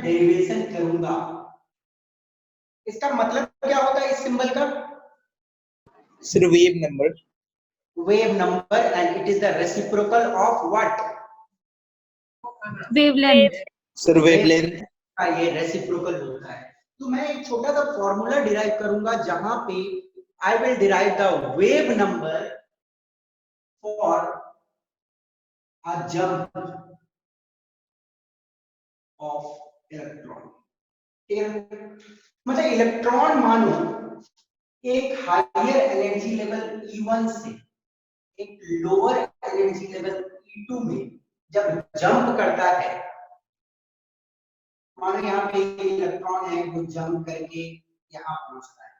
Derivation करूंगा, इसका मतलब क्या होता है इस सिंबल का? Sir, wave number. Wave number, and it is the reciprocal of what? Wavelength. Sir, wavelength. का ये रेसिप्रोकल होता है। तो मैं एक छोटा सा फॉर्मूला डिराइव करूंगा जहां पे I will derive the wave number for a jump of electron. मतलब इलेक्ट्रॉन मानो एक हायर एनर्जी लेवल E1 से एक लोअर एनर्जी लेवल E2 में जब जंप करता है, मानो यहाँ पे इलेक्ट्रॉन है वो जंप करके यहाँ पहुंचता है,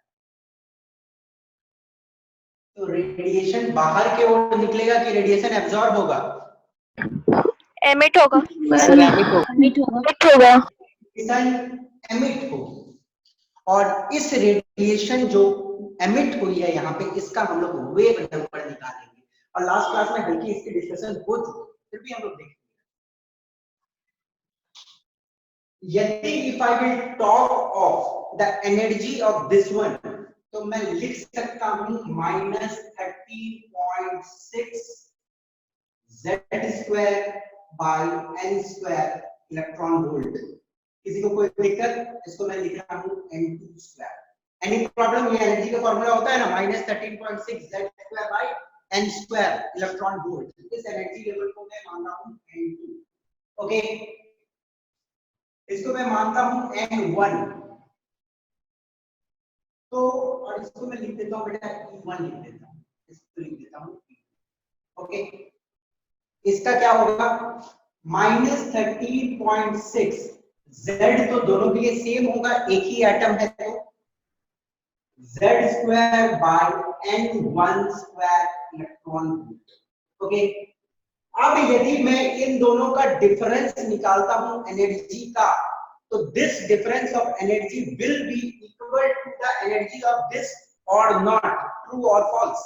तो रेडिएशन बाहर की ओर निकलेगा कि रेडिएशन एब्जॉर्ब होगा? एमिट होगा। Sir, emit होगा। एमिट होगा। एमिट होगी, और इस रेडिएशन जो एमिट हुई है यहाँ पे, इसका हम लोग वेव नंबर निकालेंगे। और लास्ट क्लास में हल्की इसकी डिस्कशन हो चुकी, फिर भी हम लोग देखेंगे। यदि if I will talk of the energy of this one, तो मैं लिख सकता हूं -30.6 Z² by n² electron volt. किसी को कोई दिक्कत? इसको मैं लिख रहा हूं n²। Any problem? ये एनर्जी का फॉर्मूला होता है ना, -13.6 Z² by n² electron volt. इस एनर्जी लेवल को मैं मान रहा हूं n2। ओके, इसको मैं मानता हूं n1, तो और इसको मैं लिख देता हूं बेटा E1 लिख देता हूं, इसको लिख देता हूं। ओके, इसका क्या होगा? -13.6 Z तो दोनों के लिए सेम होगा, एक ही एटम है, तो Z² बाय n1² इलेक्ट्रॉन वोल्ट। ओके, अब यदि मैं इन दोनों का डिफरेंस निकालता हूं एनर्जी का, तो this difference of energy will be equal to the energy of this और नॉट, ट्रू और फॉल्स?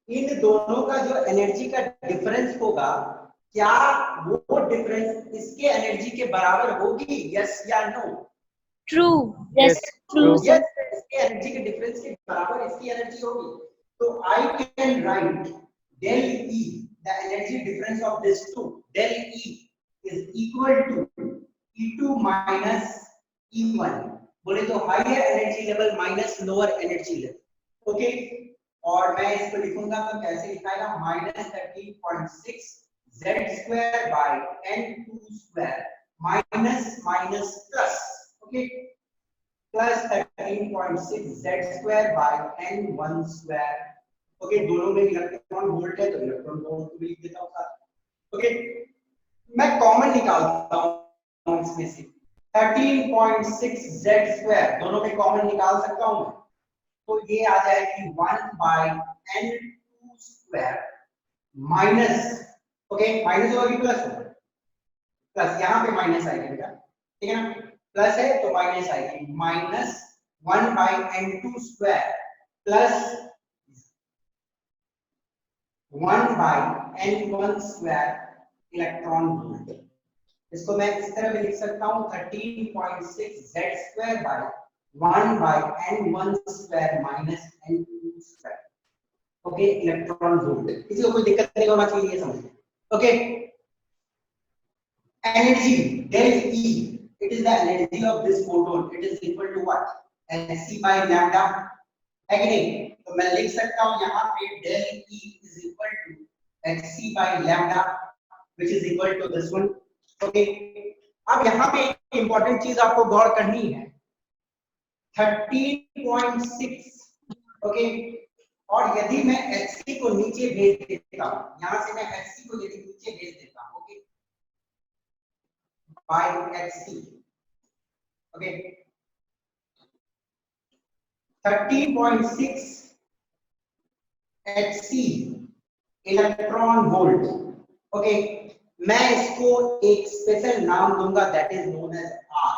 इन दोनों का जो एनर्जी का डिफरेंस होगा, क्या वो डिफरेंस इसके एनर्जी के बराबर होगी? यस या no? True. Yes. True sir. Yes, इसके एनर्जी के डिफरेंस के बराबर इसकी एनर्जी होगी। तो I can write del E, the energy difference of this two, del E is equal to E2 minus E1। बोले तो higher energy level minus lower energy level. Okay, और मैं इसको लिखूंगा तो कैसे लिखाएगा? -13.6 Z² by n2² minus minus plus. Okay, plus 13.6 Z² by n1²। Okay, दोनों में इलेक्ट्रॉन वोल्ट है तो इलेक्ट्रॉन वोल्ट भी लिख देता हूं साथ। ओके, मैं कॉमन निकालता हूं इसमें से 13.6 Z², दोनों में कॉमन निकाल सकता हूं मैं, तो ये आ जाएगी 1 by n2² minus, okay minus होगा कि प्लस होगा? प्लस, यहां पे माइनस आएगा बेटा, ठीक है ना, प्लस है तो माइनस आएगी, -1 by n2² plus 1 by n1² electron volt. इसको मैं इस तरह भी लिख सकता हूं 13.6 Z² by 1 by n1² minus n2²। Okay, electron volt. किसी को कोई दिक्कत नहीं होना चाहिए, समझ। Okay, energy del E, it is the energy of this photon, it is equal to what? Hc by lambda, है कि नहीं? तो मैं लिख सकता हूं यहां पे del E is equal to Hc by lambda which is equal to this one। Okay, अब यहां पे एक इंपॉर्टेंट चीज आपको गौर करनी है, 13.6। ओके, और यदि मैं Hc को नीचे भेज देता हूं, यहां से मैं Hc को यदि नीचे भेज देता हूं, okay, by Hc, okay, 13.6 Hc इलेक्ट्रॉन वोल्ट। ओके, मैं इसको एक स्पेशल नाम दूंगा, that is known as R।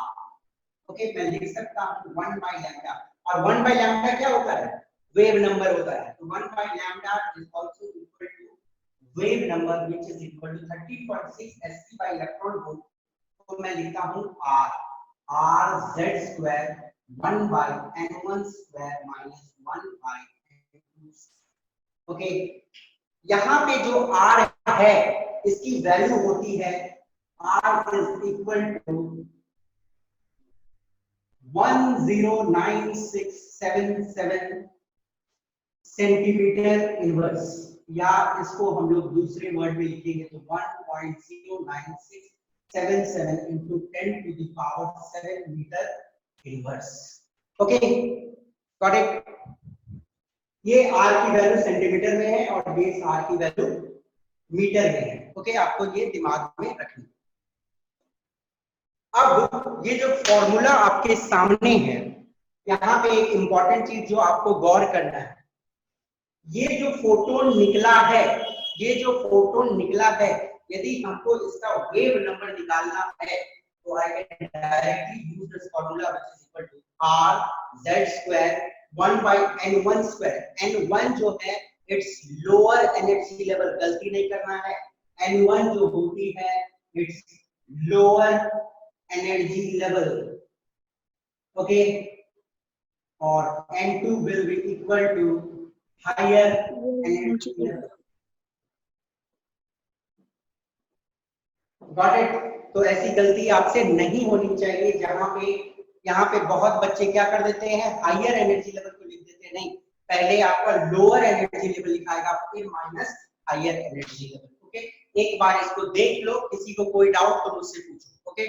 Okay, मैं लिख सकता हूं 1 बाय लैम्डा, और 1 बाय लैम्डा क्या होता है? वेव नंबर होता है, तो 1 by lambda is also equal to wave number which is equal to 13.6 SC by electron volt, तो मैं लिखता हूँ R Z square 1 by N1 square minus 1 by N2 square। Okay, यहाँ पे जो R है इसकी वैल्यू होती है R is equal to 109677 centimetre inverse, या इसको हम लोग दूसरे वर्ड में लिखेंगे तो 1.09677 into 10 to the power 7 metre inverse. Okay, got it. ये R की वैल्यू सेंटीमीटर में है और बेस R की वैल्यू मीटर में है। ओके, आपको ये दिमाग में रखना। अब ये जो फॉर्मूला आपके सामने है, यहाँ पे एक इंपॉर्टेंट चीज जो आपको गौर करना है, ये जो फोटोन निकला है, ये जो फोटोन निकला है, यदि हमको इसका वेव नंबर निकालना है तो I can directly use this formula which is equal to r z square 1 by n1 square. n1 जो है इट्स लोअर एनर्जी लेवल, गलती नहीं करना है, n1 जो होती है it's lower energy level. Okay, और n2 will be equal to higher energy level। Got it? तो ऐसी गलती आपसे नहीं होनी चाहिए, यहाँ पे बहुत बच्चे क्या कर देते हैं, हायर एनर्जी लेवल को लिख देते हैं। नहीं, पहले आपका लोअर एनर्जी लेवल लिखाएगा फिर minus higher energy level. Okay, एक बार इसको देख लो, किसी को कोई डाउट तो मुझसे पूछो। Okay,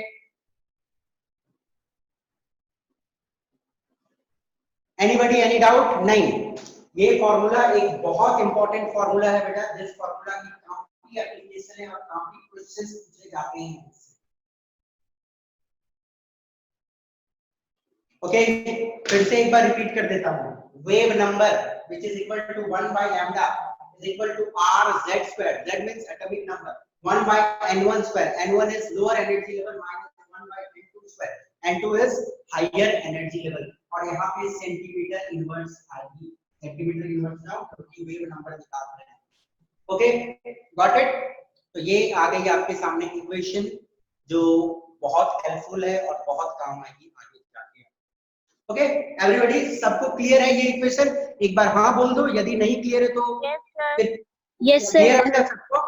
anybody any doubt? नहीं, ये फॉर्मूला एक बहुत इंपॉर्टेंट फॉर्मूला है बेटा, जिस फॉर्मूला की काफी एप्लीकेशन है और काफी क्वेश्चंस पूछे जाते हैं। ओके, फिर से एक बार रिपीट कर देता हूं, wave number which is equal to 1 by lambda is equal to r z square, z means atomic number, 1 by n1 square, n1 is lower energy level minus 1 by n2 square, n2 is higher energy level, और यहाँ पे centimetre inverse आएगी, centimetre inverse ना क्योंकि wave number निकाल रहे हैं। Okay, got it? तो ये आ गई आपके सामने इक्वेशन जो बहुत हेल्पफुल है और बहुत काम आएगी आगे जाके। ओके, एवरीबॉडी, सबको क्लियर है ये इक्वेशन? एक बार हाँ बोल दो, यदि नहीं क्लियर है तो यस सर। क्लियर है सबको?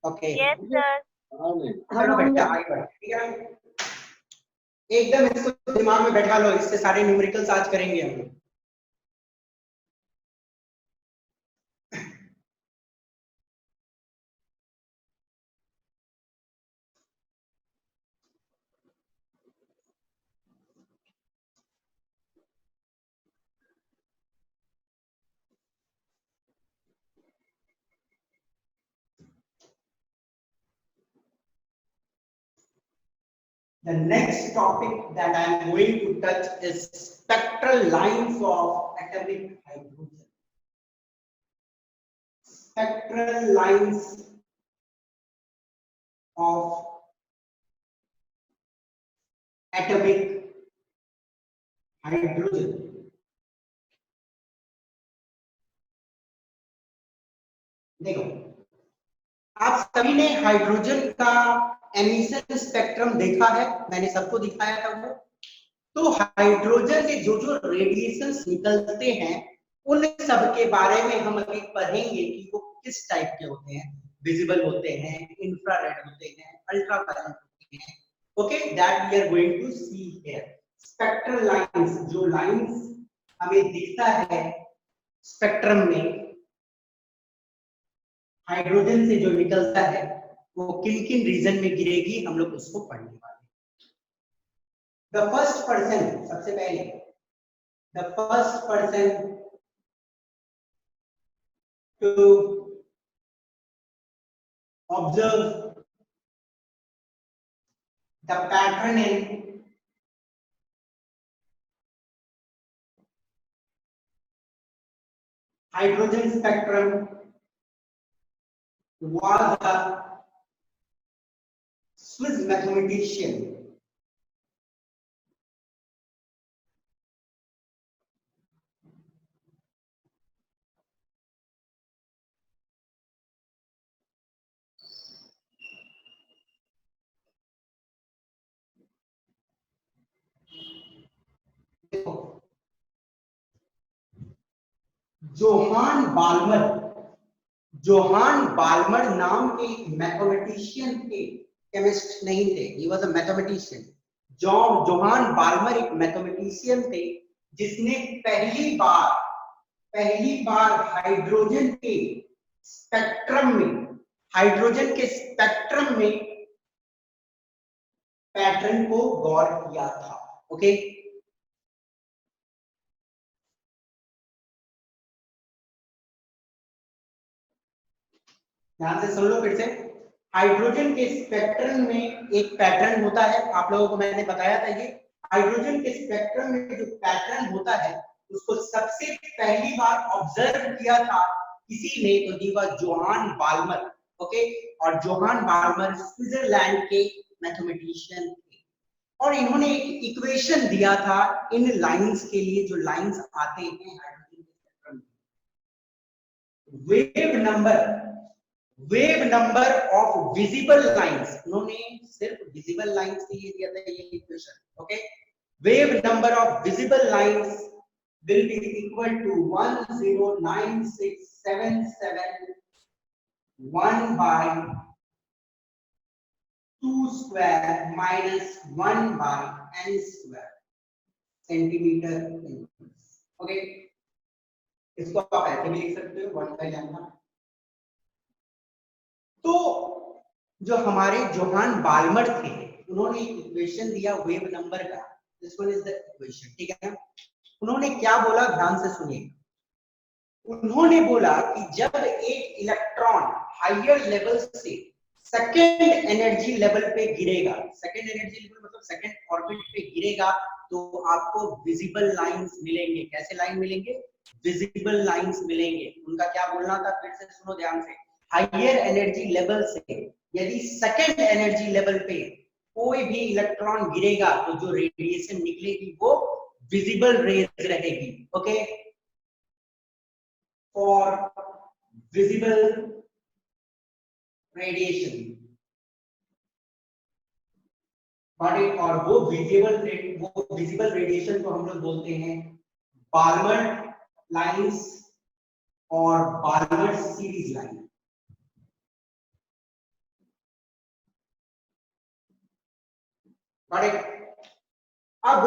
Okay, yes sir. चलो बेटा आगे बढ़ो, ठीक है? एकदम इसको दिमाग में बैठा लो, इससे सारे न्यूमेरिकल्स आज करेंगे हम लोग। The next topic that I am going to touch is spectral lines of atomic hydrogen. Spectral lines of atomic hydrogen. देखो, आप सभी ने हाइड्रोजन का एमिशन स्पेक्ट्रम देखा है, मैंने सबको दिखाया था वो। तो हाइड्रोजन से जो जो रेडिएशंस निकलते हैं उन सब के बारे में हम अभी पढ़ेंगे कि वो किस टाइप के होते हैं, विजिबल होते हैं, इंफ्रारेड होते हैं, अल्ट्रावायलेट होते हैं। Okay, that we are going to see here. Spectral lines, जो लाइंस हमें दिखता है स्पेक्ट्रम में हाइड्रोजन से जो निकलता है वो किन किन रीजन में गिरेगी, हम लोग उसको पढ़ने वाले। द फर्स्ट पर्सन, सबसे पहले the first person to observe the pattern in hydrogen spectrum was a Swiss mathematician Johann Balmer, Johann Balmer नाम के मैथमेटिशियन थे, केमिस्ट नहीं थे, he was a mathematician. Johann Balmer एक मैथमेटिशियन थे जिसने पहली बार हाइड्रोजन के स्पेक्ट्रम में, हाइड्रोजन के स्पेक्ट्रम में पैटर्न को गौर किया था। ओके, ध्यान से सुन लो फिर से। हाइड्रोजन के स्पेक्ट्रम में एक पैटर्न होता है, आप लोगों को मैंने बताया था ये। हाइड्रोजन के स्पेक्ट्रम में जो पैटर्न होता है उसको सबसे पहली बार ऑब्जर्व किया था किसी ने, तो दी वाज जोहान बाल्मर। ओके, और जोहान बाल्मर स्विट्जरलैंड के मैथमेटिशियन थे और इन्होंने एक इक्वेशन दिया था इन लाइंस के लिए, जो लाइंस आते हैं हाइड्रोजन के स्पेक्ट्रम में। Wave number of visible lines, उन्होंने सिर्फ विजिबल लाइंस के लिए दिया था ये equation. Okay, wave number of visible lines will be equal to 109677 1 by 2 square minus 1 by n square centimetre inverse. Okay, इसको आप ऐसे भी लिख सकते हो 1 by लैम्डा। तो जो हमारे जोहान बाल्मर थे उन्होंने इक्वेशन दिया वेव नंबर का, this one is the equation, ठीक है ना। उन्होंने क्या बोला, ध्यान से सुनिए। उन्होंने बोला कि जब एक इलेक्ट्रॉन हायर लेवल से सेकेंड एनर्जी लेवल पे गिरेगा, सेकेंड एनर्जी लेवल मतलब सेकेंड ऑर्बिट पे गिरेगा, तो आपको विजिबल लाइंस मिलेंगे। कैसे लाइन मिलेंगे? विजिबल लाइंस मिलेंगे। उनका क्या बोलना था, फिर से सुनो ध्यान से। हायर एनर्जी लेवल से यदि सेकेंड एनर्जी लेवल पे कोई भी इलेक्ट्रॉन गिरेगा तो जो रेडिएशन निकलेगी वो विजिबल रेज रहेगी। ओके, फॉर विजिबल रेडिएशन, और वो विजिबल रेडिएशन को हम लोग बोलते हैं बाल्मर लाइंस और बाल्मर सीरीज लाइन। अब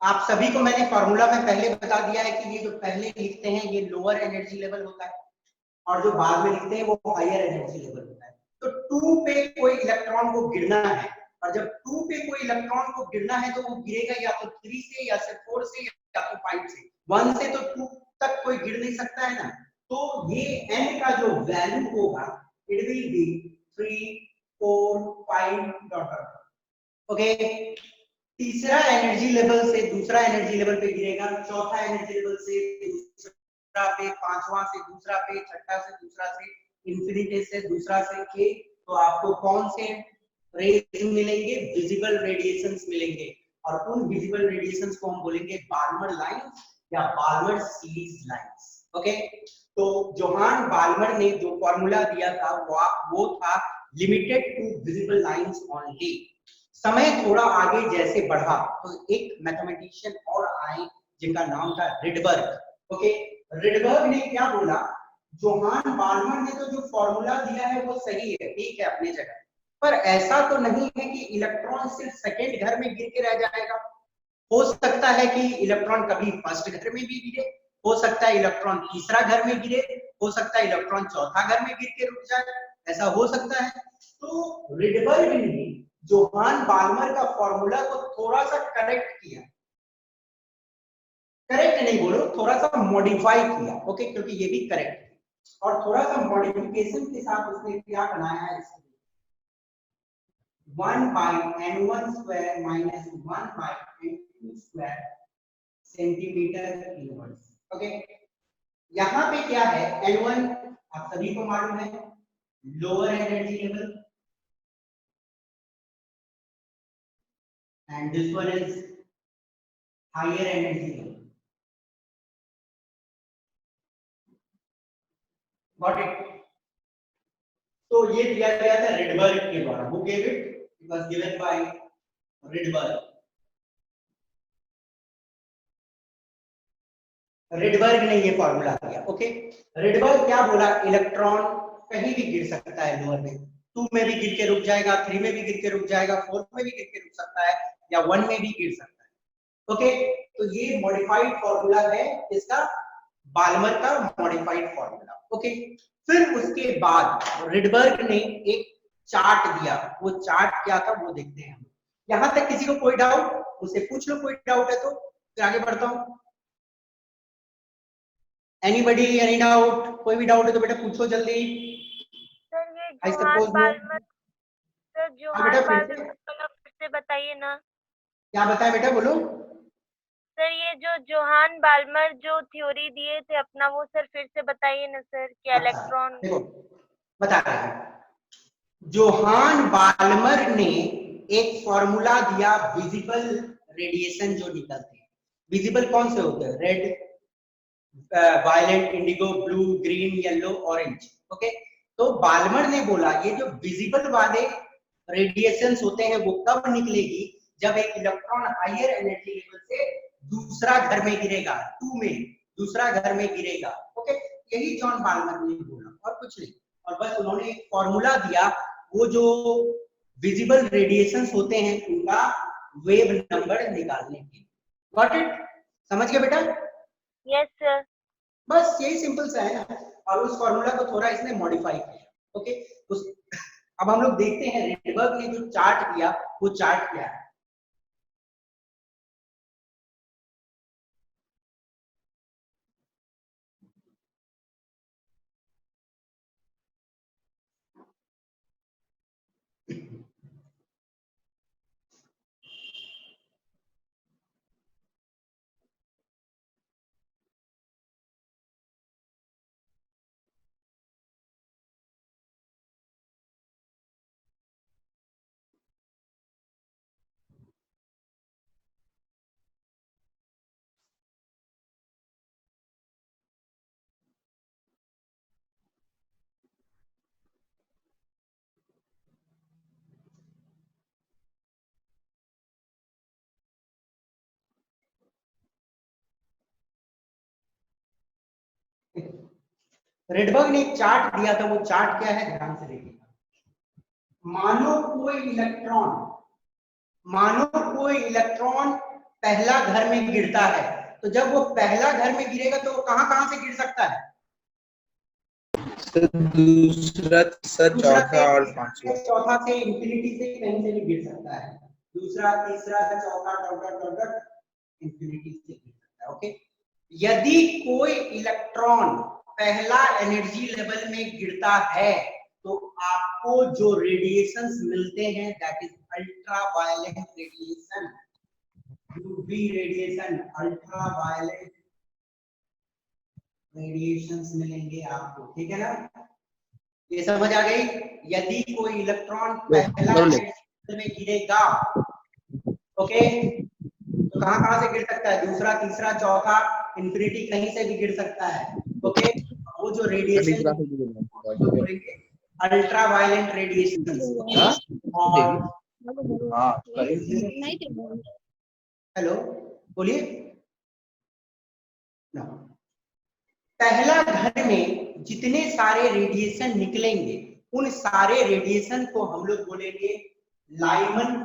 आप सभी को मैंने फॉर्मूला में पहले बता दिया है कि ये जो पहले लिखते हैं ये लोअर एनर्जी लेवल होता है और जो बाद में लिखते हैं वो हायर एनर्जी लेवल होता है। तो 2 पे कोई इलेक्ट्रॉन को गिरना है, और जब 2 पे कोई इलेक्ट्रॉन को गिरना है तो वो गिरेगा या तो 3 से या फिर 4 से या तो 5 से। 1 से तो 2 तक कोई गिर नहीं सकता है ना। तो ये n का जो वैल्यू होगा it will B 3 4 5 dot. Okay, तीसरा एनर्जी लेवल से दूसरा एनर्जी लेवल पे गिरेगा, चौथा एनर्जी लेवल से दूसरा पे, पांचवा से दूसरा पे, छठा से दूसरा से, इंफिनिटी से दूसरा से के। तो आपको कौन से रेज मिलेंगे? विजिबल रेडिएशंस मिलेंगे, और उन विजिबल रेडिएशंस को हम बोलेंगे बाल्मर लाइंस या बाल्मर सीरीज लाइंस। ओके, तो जोहान बाल्मर ने जो फॉर्मूला दिया था वो था limited to visible lines only. समय थोड़ा आगे जैसे बढ़ा तो एक मैथमेटिशियन और आए जिनका नाम था रिडबर्ग। ओके, रिडबर्ग ने क्या बोला, जोहान बाल्मर ने तो जो फॉर्मूला दिया है वो सही है, ठीक है अपनी जगह, पर ऐसा तो नहीं है कि इलेक्ट्रॉन सिर्फ सेकेंड घर में गिर के रह जाएगा। हो सकता है कि इलेक्ट्रॉन कभी फर्स्ट घर में भी गिरे, हो सकता है इलेक्ट्रॉन तीसरा घर में गिरे, हो सकता है इलेक्ट्रॉन चौथा घर में गिर के रुक जाए, ऐसा हो सकता है। तो रिडबर्ग ने जोहान बाल्मर का फॉर्मूला को थोड़ा सा करेक्ट किया, करेक्ट नहीं बोलो, थोड़ा सा मॉडिफाई किया। ओके, क्योंकि ये भी करेक्ट है, और थोड़ा सा मॉडिफिकेशन के साथ उसने क्या बनाया है, 1 by n1 square minus 1 by n2 square centimetre inverse. Okay, यहाँ पे क्या है, n1 आप सभी को मालूम है lower energy level, and this one is higher energy level. Got it? तो ये दिया गया था रिडबर्ग के द्वारा। Who gave it? It was given by Rydberg. Rydberg ने ये फॉर्मूला दिया। ओके, रिडबर्ग क्या बोला, इलेक्ट्रॉन कहीं भी गिर सकता है लोअर में, 2 में भी गिर के रुक जाएगा, 3 में भी गिर के रुक जाएगा, 4 में भी गिर के रुक सकता है, या 1 में भी गिर सकता है। ओके, तो ये मॉडिफाइड फॉर्मूला है इसका, बाल्मर का मॉडिफाइड फॉर्मूला। ओके, फिर उसके बाद रिडबर्ग ने एक चार्ट दिया, वो चार्ट क्या था वो देखते हैं हम। यहां तक किसी को कोई डाउट, मुझसे पूछ लो, कोई डाउट है तो फिर आगे बढ़ता हूं। Anybody, any doubt? कोई भी डाउट है तो बेटा पूछो जल्दी। सर ये आई Johann suppose no. Balmer, sir हाँ बेटा जोहान फिर बाल्मर से का फिर से बताइए ना। क्या बताया बेटा, बोलो। सर ये जो जोहान बाल्मर जो थ्योरी दिए थे अपना, वो सर फिर से बताइए ना सर, कि अच्छा इलेक्ट्रॉन। देखो बता रहा हूं, जोहान बाल्मर ने एक फॉर्मूला दिया विजिबल रेडिएशन जो निकलते हैं। विजिबल कौन से होते हैं? Red, violet, indigo, blue, green, yellow, orange. Okay, तो बाल्मर ने बोला ये जो विजिबल वाले रेडिएशंस होते हैं वो कब निकलेगी, जब एक इलेक्ट्रॉन हायर एनर्जी लेवल से दूसरा घर में गिरेगा, 2 में दूसरा घर में गिरेगा। ओके, यही जॉन बाल्मर ने बोला और कुछ नहीं, और बस उन्होंने एक फॉर्मूला दिया, वो जो विजिबल रेडिएशंस होते हैं उनका वेव नंबर निकालने के लिए। Got it? समझ गए बेटा? Yes sir. बस यही सिंपल सा है ना, और उस फॉर्मूला को थोड़ा इसने मॉडिफाई किया। ओके, उस अब हम लोग देखते हैं रिडबर्ग ने जो चार्ट दिया वो चार्ट क्या है। रिडबर्ग ने एक चार्ट दिया था, वो चार्ट क्या है ध्यान से देखिए। मानो कोई इलेक्ट्रॉन, मानो कोई इलेक्ट्रॉन पहला घर में गिरता है, तो जब वो पहला घर में गिरेगा तो वो कहां कहां से गिर सकता है? सर दूसरा, तीसरा, दूसरा चौथा और पांचवा। चौथा से, इंफिनिटी से कहीं से भी गिर सकता है। दूसरा, तीसरा, चौथा, dot dot dot dot infinity से गिर सकता है। ओके, यदि कोई इलेक्ट्रॉन पहला एनर्जी लेवल में गिरता है तो आपको जो रेडिएशंस मिलते हैं that is ultraviolet radiation, UV radiation, ultraviolet radiations मिलेंगे आपको। ठीक है ना, ये समझ आ गई? यदि कोई इलेक्ट्रॉन पहला एनर्जी में गिरेगा, ओके, तो कहां कहां से गिर सकता है? दूसरा, तीसरा, चौथा, इंफिनिटी कहीं से भी गिर सकता है। ओके, वो जो रेडिएशन बोलेंगे अल्ट्रा वायलेंट रेडिएशन। और हेलो बोलिए ना, पहला घर में जितने सारे रेडिएशन निकलेंगे उन सारे रेडिएशन को हम लोग बोलेंगे लाइमन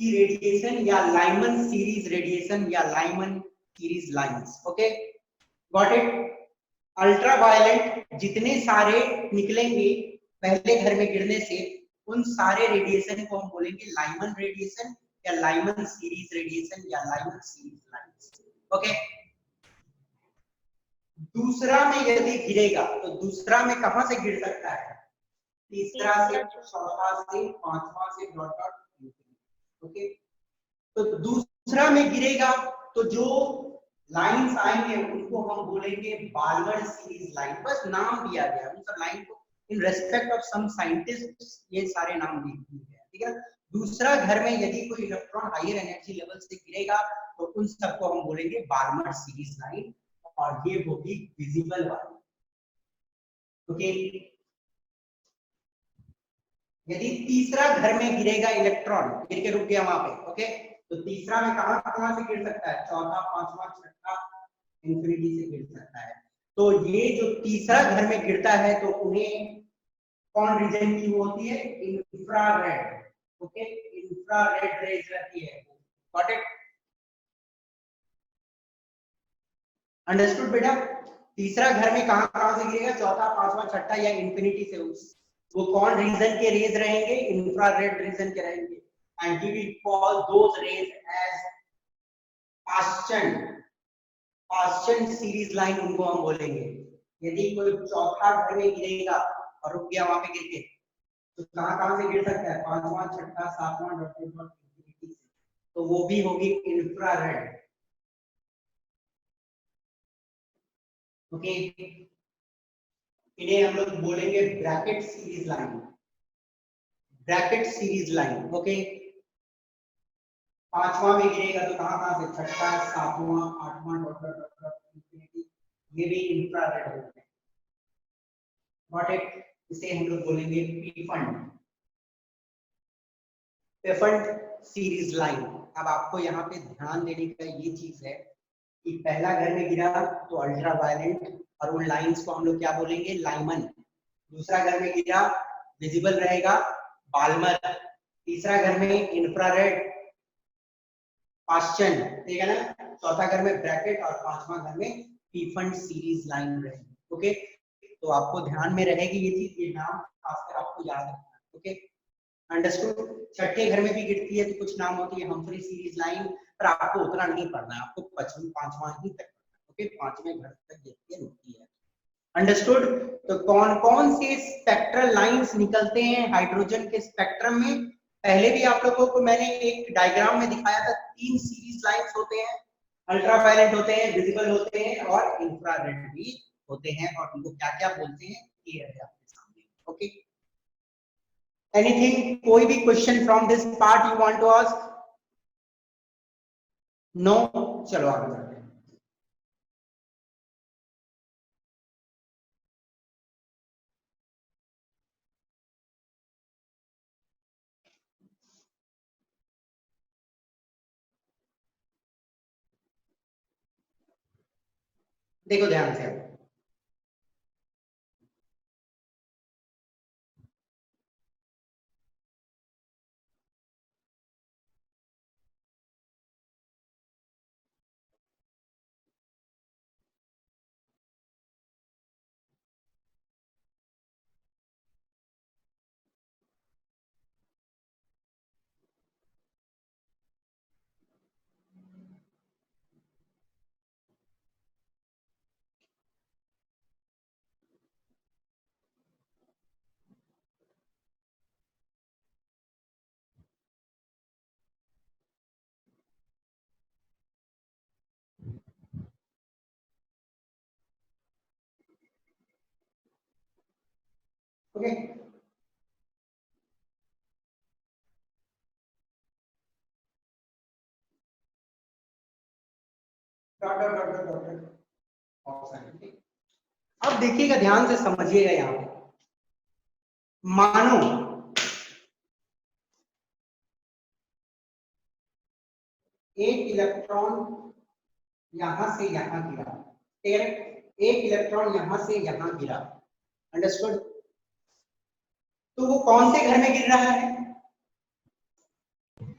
की रेडिएशन, या लाइमन सीरीज रेडिएशन, या Lyman series lines. Okay, got it? Ultra violent जितने सारे निकलेंगे पहले घर में गिरने से, उन सारे रेडिएशन को हम बोलेंगे लाइमन रेडिएशन, या लाइमन सीरीज रेडिएशन, या लाइमन सीरीज लाइंस। ओके, दूसरा में यदि गिरेगा तो दूसरा में कहां से गिर सकता है? तीसरा से, चौथा से, पांचवा से, डॉट डॉट। ओके, तो दूसरा में गिरेगा तो जो लाइंस आएंगे उनको हम बोलेंगे बाल्मर सीरीज लाइन। बस नाम दिया गया उन सब लाइन को in respect of some scientist, ये सारे नाम दिए गए। ठीक है, दूसरा घर में यदि कोई इलेक्ट्रॉन हायर एनर्जी लेवल से गिरेगा तो उन सबको हम बोलेंगे बाल्मर सीरीज लाइन, और ये होगी विजिबल वाली। ओके, यदि तीसरा घर में गिरेगा इलेक्ट्रॉन, गिर के रुक गया वहां पे, ओके, तो तीसरा में कहां कहां से गिर सकता है? चौथा, पांचवा, छठा, इंफिनिटी से गिर सकता है। तो ये जो तीसरा घर में गिरता है तो उन्हें कौन रीजन की होती है, इंफ्रारेड। ओके, इंफ्रारेड रेज रहती है। गॉट इट, अंडरस्टूड बेटा। तीसरा घर में कहां कहां से गिरेगा, चौथा पांचवा छठा या इंफिनिटी से, वो कौन रीजन के रेज रहेंगे, इंफ्रारेड रीजन के रहेंगे। And he will call those rays as Paschen, Paschen series line उनको हम बोलेंगे। यदि कोई चौथा घर में गिरेगा और रुक गया वहां पे गिर के, तो कहां कहां से गिर सकता है, पांचवा छठा सातवां डॉट इंफिनिटी से, तो वो भी होगी इंफ्रारेड। ओके, इन्हें हम लोग बोलेंगे Brackett series line, Brackett series line. Okay, पांचवा में गिरेगा तो कहां कहां से, छठा सातवां आठवां डॉट डॉट डॉट इंफिनिटी, ये भी इंफ्रारेड होते हैं। व्हाट इट, इसे हम लोग बोलेंगे पी फंड, पेफंड सीरीज लाइन। अब आपको यहाँ पे ध्यान देने का ये चीज है कि पहला घर में गिरा तो अल्ट्रा वायलेंट, और उन लाइंस को हम लोग क्या बोलेंगे, लाइमन। दूसरा घर में गिरा विजिबल रहेगा, बाल्मर। तीसरा घर में इंफ्रारेड, पास्चन, ठीक है ना। चौथा घर में ब्रैकेट और पांचवा घर में पीफंड सीरीज लाइन रहेगी। ओके, तो आपको ध्यान में रहेगी ये चीज, ये नाम खासकर आपको याद रखना है। Okay, understood. छठे घर में भी गिरती है तो कुछ नाम होती है हम्फ्री सीरीज लाइन, पर आपको उतना नहीं पढ़ना है, आपको पांचवा ही तक। ओके, पांचवें घर तक गिरती है, रुकती है। अंडरस्टूड। तो कौन कौन से स्पेक्ट्रल लाइंस निकलते हैं हाइड्रोजन के स्पेक्ट्रम में, पहले भी आप लोगों को मैंने एक डायग्राम में दिखाया था। तीन सीरीज लाइंस होते हैं, अल्ट्रावायलेट होते हैं, विजिबल होते हैं और इंफ्रारेड भी होते हैं, और उनको क्या क्या बोलते हैं क्लियर है आपके सामने। ओके, एनीथिंग, कोई भी question from this part you want to ask? No, चलो आगे बढ़ते हैं। देखो ध्यान से, okay, dot dot dot dot dot option. अब देखिएगा, ध्यान से समझिएगा, यहां पे मानो एक इलेक्ट्रॉन यहां से यहां गिरा, ठीक है, एक इलेक्ट्रॉन यहां से यहां गिरा, अंडरस्टूड। तो वो कौन से घर में गिर रहा है,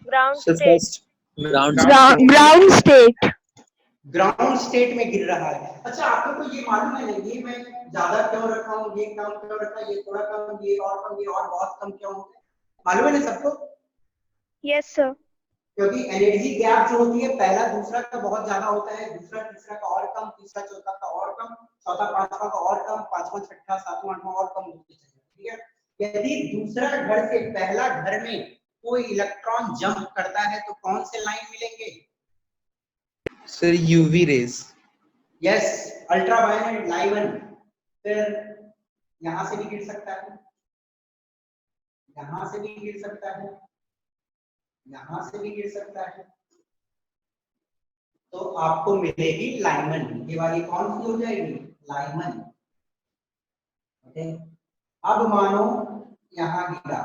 ground sir state, first ground ground state. Ground state में गिर रहा है। अच्छा, आप लोग को ये मालूम है ना, ये मैं ज्यादा क्यों रखा हूँ, ये कम क्यों रखा, ये थोड़ा कम, ये और कम, ये और बहुत कम क्यों हो गया, मालूम है ना सबको? Yes sir. क्योंकि एनर्जी गैप जो होती है, पहला दूसरा का बहुत ज्यादा होता है, दूसरा तीसरा का और कम, तीसरा चौथा का और कम, चौथा पांचवा का और कम, पांचवा छठा सातवां आठवां और कम होते चले, ठीक है। यदि दूसरा घर से पहला घर में कोई इलेक्ट्रॉन जंप करता है तो कौन से लाइन मिलेंगे, sir UV rays. Yes, ultraviolet लाइवन। फिर यहां से भी गिर सकता है, यहां से भी गिर सकता है, यहां से भी गिर सकता है, तो आपको मिलेगी लाइमन। ये वाली कौन सी हो जाएगी, लाइमन। ओके, अब मानो यहां गिरा,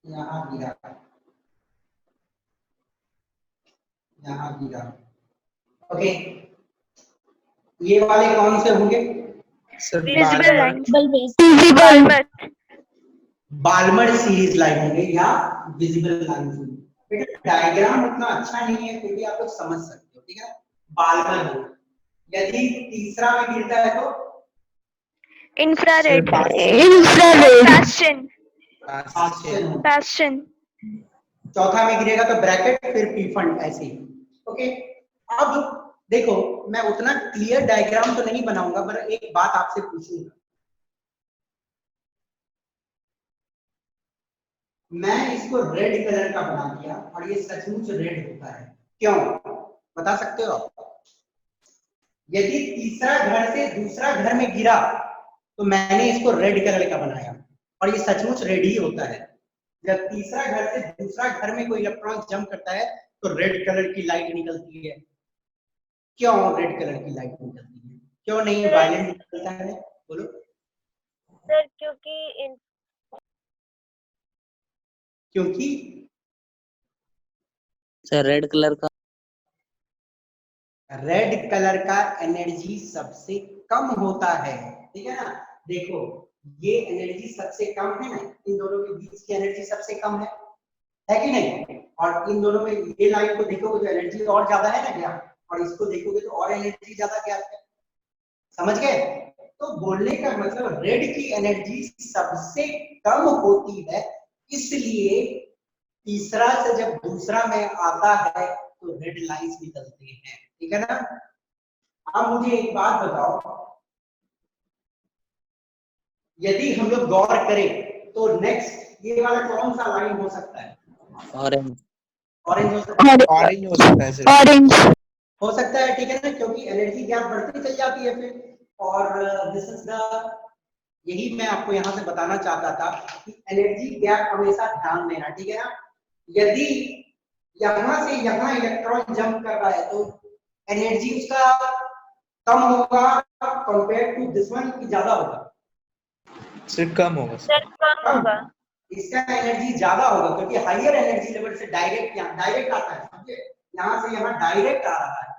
यहां गिरा, यहां गिरा, ओके, ये वाले कौन से होंगे? Sir, Visible Balmer. lines. Visible. Balmer. Balmer series line होंगे या विजिबल लाइन होंगे। बेटा डायग्राम उतना अच्छा नहीं है, फिर भी आप लोग समझ सकते हो, ठीक है। बाल्मर होगा, यदि तीसरा में गिरता है तो Infrared. Infrared. Passion. आस्टेन, Passion. चौथा में गिरेगा तो ब्रैकेट, फिर पी फंड, ऐसे ही। ओके, अब देखो मैं उतना क्लियर डायग्राम तो नहीं बनाऊंगा, पर एक बात आपसे पूछूंगा। मैं इसको रेड कलर का बना दिया और ये सचमुच रेड होता है, क्यों बता सकते हो आप? यदि तीसरा घर से दूसरा घर में गिरा तो मैंने इसको रेड कलर का बनाया और ये सचमुच रेड ही होता है। जब तीसरा घर से दूसरा घर में कोई इलेक्ट्रॉन जंप करता है तो रेड कलर की लाइट निकलती है। क्यों रेड कलर की लाइट निकलती है, क्यों नहीं वायलेट निकलता है? बोलो सर क्योंकि क्योंकि Sir, red color का रेड कलर का एनर्जी सबसे कम होता है, ठीक है ना। देखो ये एनर्जी सबसे कम है ना, इन दोनों के बीच की एनर्जी सबसे कम है कि नहीं? और इन दोनों में ये लाइन को देखोगे तो एनर्जी और ज्यादा है ना क्या, और इसको देखोगे तो और एनर्जी ज्यादा क्या है, समझ गए? तो बोलने का मतलब रेड की एनर्जी सबसे कम होती है, इसलिए तीसरा से जब दूसरा में आता है तो रेड लाइंस निकलते हैं, ठीक है ना। अब मुझे एक बात बताओ, यदि हम लोग गौर करें तो नेक्स्ट ये वाला कौन सा लाइन हो सकता है? orange. ऑरेंज हो सकता है, Orange हो सकता है sir. Orange. हो सकता है, ठीक है ना, क्योंकि एनर्जी गैप बढ़ती चल जाती है फिर। और दिस इज द, यही मैं आपको यहाँ से बताना चाहता था कि एनर्जी गैप हमेशा ध्यान देना, ठीक है ना। यदि यहाँ से यहाँ इलेक्ट्रॉन जंप कर रहा है तो एनर्जी उसका कम होगा कंपेयर टू दिस वन की ज्यादा होगा? Sir, कम होगा sir. सर कम होगा। इसका एनर्जी ज्यादा होगा क्योंकि हायर एनर्जी लेवल से डायरेक्ट यहाँ डायरेक्ट आता है, समझे? यहाँ से यहाँ डायरेक्ट आ रहा है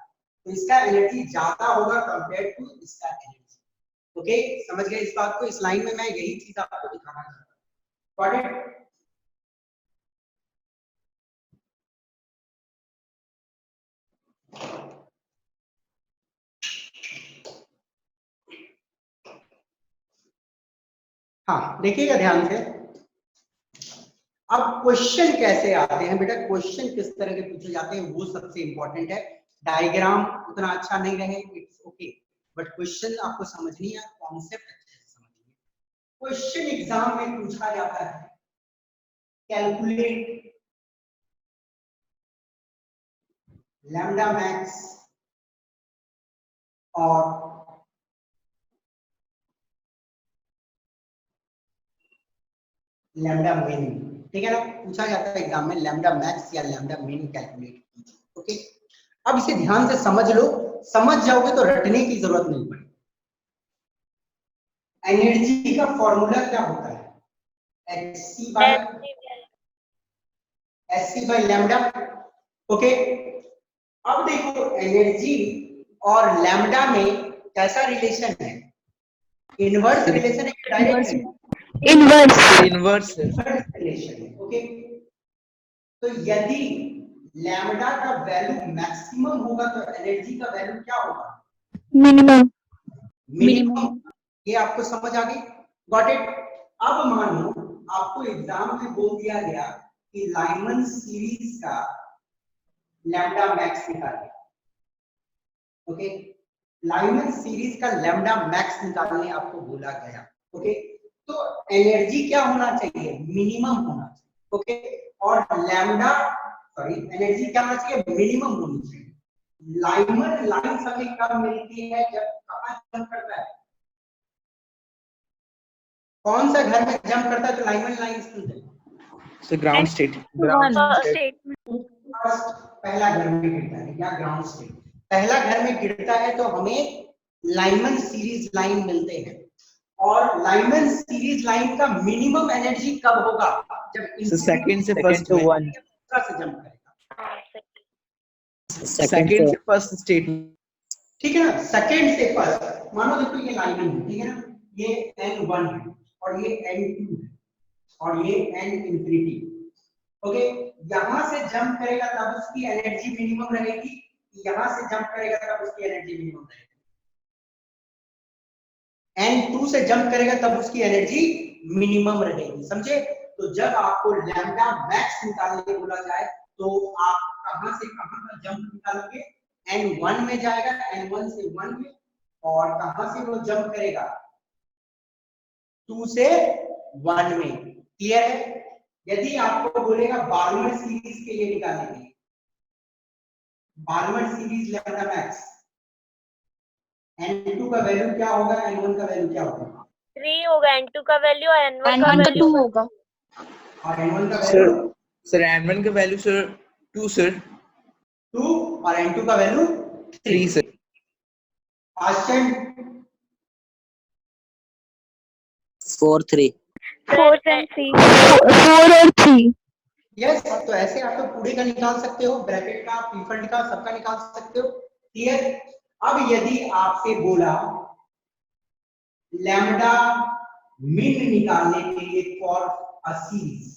तो इसका एनर्जी ज्यादा होगा कंपेयर टू इसका एनर्जी। ओके, समझ गए इस बात को? इस लाइन में मैं यही चीज आपको दिखाना चाहता हूँ। Got it? हाँ देखिएगा ध्यान से। अब क्वेश्चन कैसे आते हैं बेटा, क्वेश्चन किस तरह के पूछे जाते हैं वो सबसे इंपॉर्टेंट है। डायग्राम उतना अच्छा नहीं रहे इट्स ओके, बट क्वेश्चन आपको समझनी है, कॉन्सेप्ट अच्छे से समझनी है। क्वेश्चन एग्जाम में पूछा जाता है कैलकुलेट लैम्डा मैक्स और लैम्डा मिन, ठीक है ना। पूछा जाता है एग्जाम में लैम्डा मैक्स या लैम्डा मिन कैलकुलेट कीजिए। ओके, अब इसे ध्यान से समझ लो, समझ जाओगे तो रटने की जरूरत नहीं पड़ेगी। एनर्जी का फॉर्मूला क्या होता है? hc by lambda. ओके, अब देखो एनर्जी और लैम्डा में कैसा रिलेशन है? इनवर्स रिलेशन है, डायरेक्ट है? Inverse. Inverse sir. रिलेशन है। ओके, तो यदि लैम्डा का वैल्यू मैक्सिमम होगा तो एनर्जी का वैल्यू क्या होगा? Minimum. मिनिमम। ये आपको समझ आ गई? Got it? अब मानो आपको एग्जाम में बोल दिया गया कि लाइमन सीरीज का लैम्डा मैक्स निकालिए। ओके, लाइमन सीरीज का लैम्डा मैक्स निकालने आपको बोला गया। ओके, तो एनर्जी क्या होना चाहिए? मिनिमम होना चाहिए। ओके, और लैम्डा सॉरी एनर्जी क्या होना चाहिए? मिनिमम होनी चाहिए। लाइमन लाइन हमें कब मिलती है? जब कहां जंप करता है? कौन सा घर में जंप करता है तो लाइमन लाइन मिलती है? So ground state. Ground state. First पहला घर में गिरता है या ग्राउंड स्टेट, पहला घर में गिरता है तो हमें लाइमन सीरीज लाइन मिलते हैं। और लाइमन सीरीज लाइन का मिनिमम एनर्जी कब होगा? जब So second से first to one. से जंप करेगा। सेकंड से फर्स्ट स्टेट। ठीक है ना, सेकंड से फर्स्ट। मानो देखो ये लाइन है, ठीक है ना, ये n1 है और ये n2 है और ये n इंफिनिटी। ओके, यहां से जंप करेगा तब उसकी एनर्जी मिनिमम रहेगी, यहां से जंप करेगा तब उसकी एनर्जी मिनिमम रहेगी। n2 से जंप करेगा तब उसकी एनर्जी मिनिमम रहेगी, समझे? तो जब आपको लैम्डा मैक्स निकालने बोला जाए तो आप कहां से कहां का जंप निकालोगे? n1 में जाएगा, n1 से 1 में, और कहां से वो जंप करेगा? 2 से 1 में। क्लियर है? यदि आपको बोलेगा बार्मर सीरीज के लिए निकालने के लिए, Barmer series lambda max, n2 का वैल्यू क्या होगा, n1 का वैल्यू क्या होगा? 3 होगा n2 का वैल्यू और n1 का N1 का वैल्यू 2 होगा। और n1 का सर वैल्यू सर n1 का वैल्यू सर 2 सर 2 और n2 का वैल्यू 3 सर। क्वेश्चन 4 3 4 and 3 4 और 3। यस। तो ऐसे आप तो पूरे का निकाल सकते हो, ब्रैकेट का, प्रीफंड का, सबका निकाल सकते हो। क्लियर? अब यदि आपसे बोला लैम्डा मिन निकालने के लिए फॉर अ सीरीज,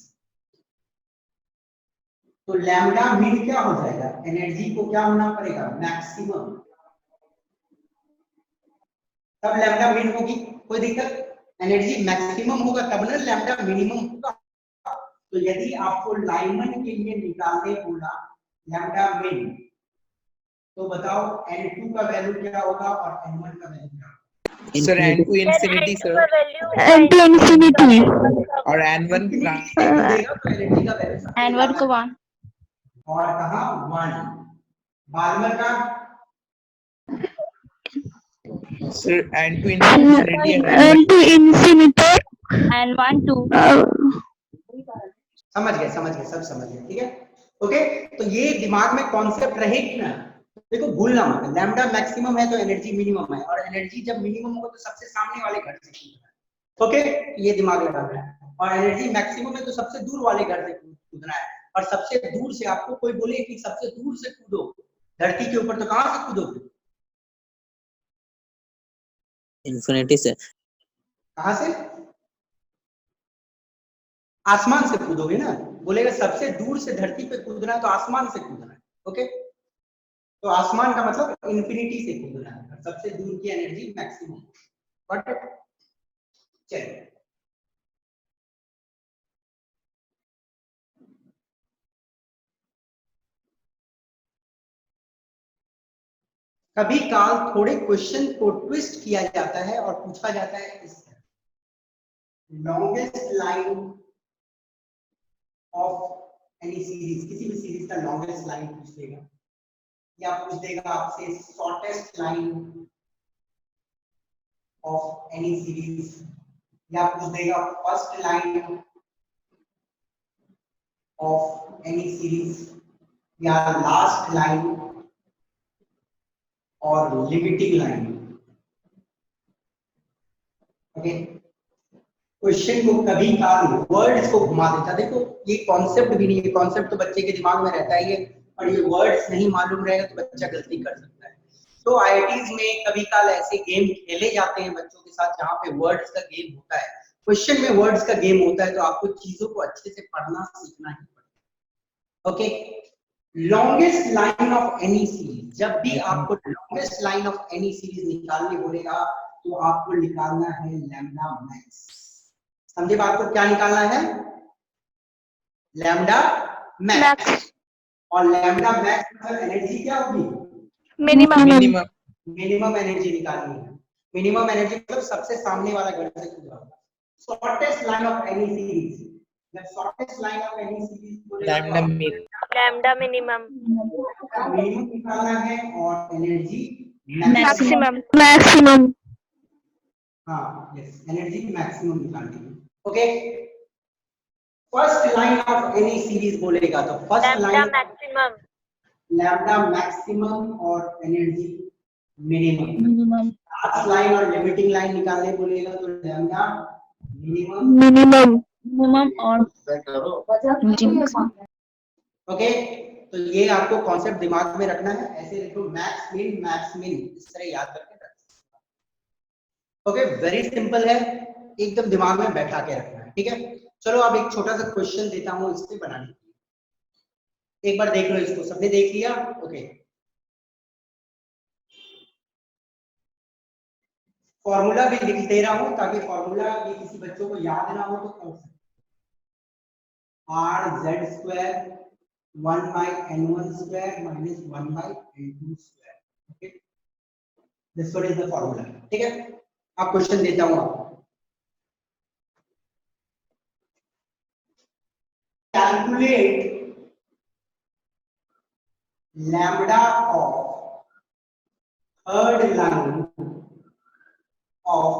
तो लैम्डा मिन क्या हो जाएगा? एनर्जी को क्या होना पड़ेगा? मैक्सिमम। तब लैम्डा मिन होगी, कोई दिक्कत? एनर्जी मैक्सिमम होगा तब ना लैम्डा मिनिमम होगा। तो यदि आपको लाइमन के लिए निकालने बोला लैम्डा मिन, तो बताओ n2 का वैल्यू क्या होगा और n1 का वैल्यू क्या होगा? Sir n2 infinity n2 sir का वैल्यू N2 infinity। और n1 इंफिनिटी से कूदेगा तो एनर्जी का वैल्यू सबसे N1 को ज्यादा 1। है। और कहा 1। बार्मर का सर n2 इंफिनिटी है N2 infinity। N1 2। समझ गए, सब समझ गए, ठीक है? ओके, तो ये दिमाग में कॉन्सेप्ट रहेगी ना, देखो भूलना मत। लैम्डा मैक्सिमम है तो एनर्जी मिनिमम है, और एनर्जी जब मिनिमम होगा तो सबसे सामने वाले घर से कूदना है। ओके, ये दिमाग लगाना है। और एनर्जी मैक्सिमम है तो सबसे दूर वाले घर से कूदना है, और सबसे दूर से आपको कोई बोले कि सबसे दूर से कूदो धरती के ऊपर, तो कहां से कूदोगे? इंफिनिटी से। कहां से? आसमान से कूदोगे ना। बोलेगा सबसे दूर से धरती पे कूदना है तो आसमान से कूदना है। ओके, तो आसमान का मतलब इंफिनिटी से कूदना है, सबसे दूर की एनर्जी मैक्सिमम। बट चलिए, कभी काल थोड़े क्वेश्चन को ट्विस्ट किया जाता है और पूछा जाता है इस तरह, longest line of any series, किसी भी सीरीज का लॉन्गेस्ट लाइन पूछ देगा, या पूछ देगा आपसे shortest line of any series, या पूछ देगा first line of any series, या लास्ट लाइन और लिमिटिंग लाइन। ओके, क्वेश्चन को कभी काल वर्ड्स को घुमा देता। देखो ये कॉन्सेप्ट भी नहीं है, कॉन्सेप्ट तो बच्चे के दिमाग में रहता ही है, और ये वर्ड्स नहीं मालूम रहेगा तो बच्चा गलती कर सकता है। तो आईआईटीज में कभी काल ऐसे गेम खेले जाते हैं बच्चों के साथ जहां पे वर्ड्स का गेम होता है, क्वेश्चन में वर्ड्स का गेम होता है, तो आपको चीजों को अच्छे से पढ़ना सीखना ही पड़ेगा। Okay, longest line of any series, जब भी आपको longest line of any series निकालने बोलेगा तो आपको निकालना है लैम्डा मैक्स। समझे बात को? क्या निकालना है? Lambda max. और लैम्डा मैक्स मतलब एनर्जी क्या होगी? मिनिमम। मिनिमम एनर्जी निकालनी है। मिनिमम एनर्जी मतलब सबसे सामने वाला घर से कूद रहा होगा। Shortest line of any series, जब shortest line of any series बोलेगा लैम्डा लैम्डा मिनिमम। मिनिमम निकालना है और एनर्जी मैक्सिमम। Maximum। हाँ, यस, एनर्जी मैक्सिमम निकालनी है। Okay, first line of any series बोलेगा तो first lambda line maximum. Lambda maximum और energy minimum. Minimum। Last line और लिमिटिंग लाइन निकालने बोलेगा तो लैम्डा मिनिमम। Minimum और maximum। ओके, तो ये आपको कॉन्सेप्ट दिमाग में रखना है, ऐसे लिखो मैक्स मिन इस तरह याद करके रख सकते हो। ओके, वेरी सिंपल है, एकदम दिमाग में बैठा के रखना है, ठीक है। चलो अब एक छोटा सा क्वेश्चन देता हूं इससे बनाने के लिए, एक बार देख लो इसको, सबने देख लिया? ओके, फॉर्मूला भी लिख दे रहा हूं ताकि फॉर्मूला भी किसी बच्चों को याद ना हो तो कर सकते। Are Z square 1 by n1 square minus 1 by n2 square, okay, this one is the formula, ठीक है। अब क्वेश्चन देता हूं आपको, calculate lambda of third line of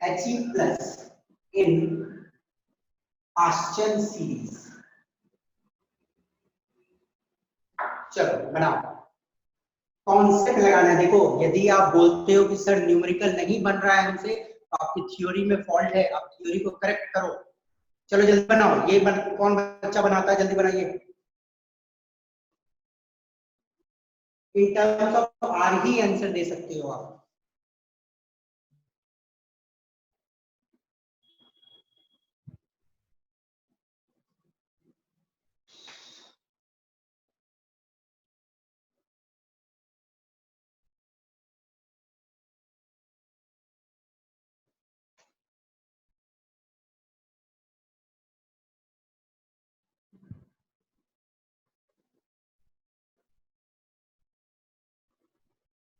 He plus in Paschen series। चलो बनाओ, कॉन्सेप्ट लगाना है। देखो, यदि आप बोलते हो कि सर न्यूमेरिकल नहीं बन रहा है हमसे, तो आपकी थ्योरी में फॉल्ट है, आप थ्योरी को करेक्ट करो। चलो जल्दी बनाओ, ये कौन बच्चा बनाता है, जल्दी बनाइए। इन टर्म्स ऑफ आर ही आंसर दे सकते हो आप।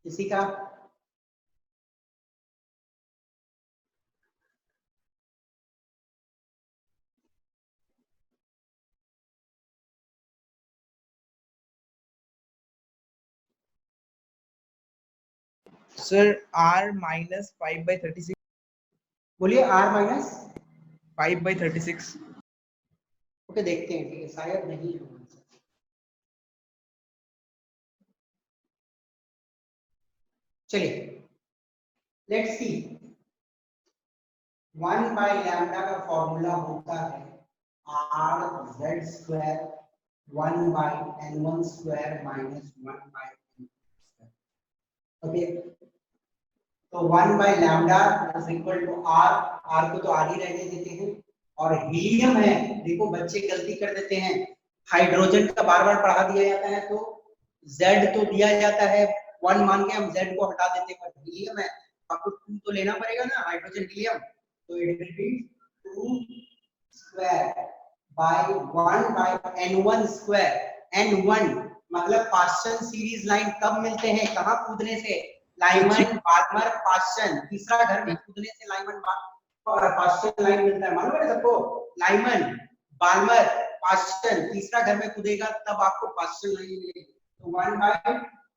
किसी का? Sir, R minus 5 by 36. बोलिए, आर माइनस 5 by 36. ओके, देखते हैं, ठीक है, शायद नहीं है आंसर। चलिए लेट्स सी, 1 बाय लैम्डा का फॉर्मूला होता है R Z square 1 by n1 square minus 1 by n2 square. Okay, तो 1 by lambda is equal to R, R को तो आर ही रहने देते हैं, और हीलियम है, देखो बच्चे गलती कर देते हैं, हाइड्रोजन का बार बार पढ़ा दिया जाता है तो Z तो दिया जाता है 1 मान के हम Z को हटा देते हैं, पर हीलियम है आपको 2 तो लेना पड़ेगा ना, हाइड्रोजन हीलियम, तो it will be 2 square by 1 by n1 square. n1 मतलब पास्चन सीरीज लाइन कब मिलते हैं, कहां कूदने से? लाइमन बाल्मर पास्चन, तीसरा घर में कूदने से लाइमन पास्चन लाइन मिलता है, मालूम है सबको? लाइमन बाल्मर पास्चन, तीसरा घर में कूदेगा तब आपको पास्चन लाइन मिलेगी। तो 1 by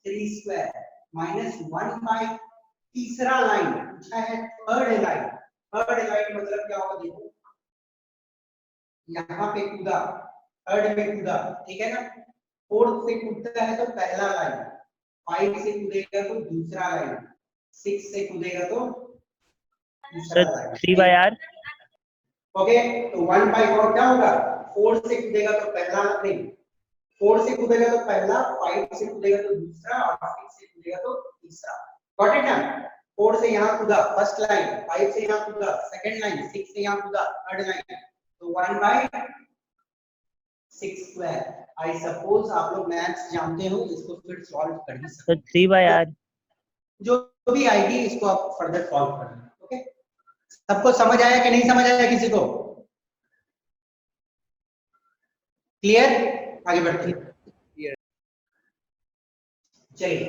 3 स्क्वायर माइनस 1 by तीसरा लाइन पूछा है, थर्ड लाइन। थर्ड लाइन मतलब क्या होगा, देखो यहाँ पे कूदा, थर्ड में कूदा, ठीक है ना, फोर्थ से कूदता है तो पहला लाइन, 5 से कूदेगा तो दूसरा लाइन, 6 से कूदेगा तो तीसरा लाइन। 3 by r। ओके, तो 1 by 4 क्या होगा, 4 से कूदेगा तो पहला नहीं, 4 से कूदेगा तो पहला, 5 से कूदेगा तो दूसरा, और 6 से कूदेगा तो तीसरा। गॉट इट ना? 4 से यहाँ कूदा फर्स्ट लाइन, 5 से यहाँ कूदा सेकंड लाइन, 6 से यहाँ कूदा थर्ड लाइन, तो 1 by 6 स्क्वायर। आई सपोज आप लोग मैथ्स जानते हो, इसको फिर सॉल्व कर ही सकते तो 3 by r। जो भी आएगी इसको आप फर्दर सॉल्व करना। ओके, सबको समझ आया कि नहीं समझ आया किसी को? क्लियर? आगे बढ़ते हैं। चलिए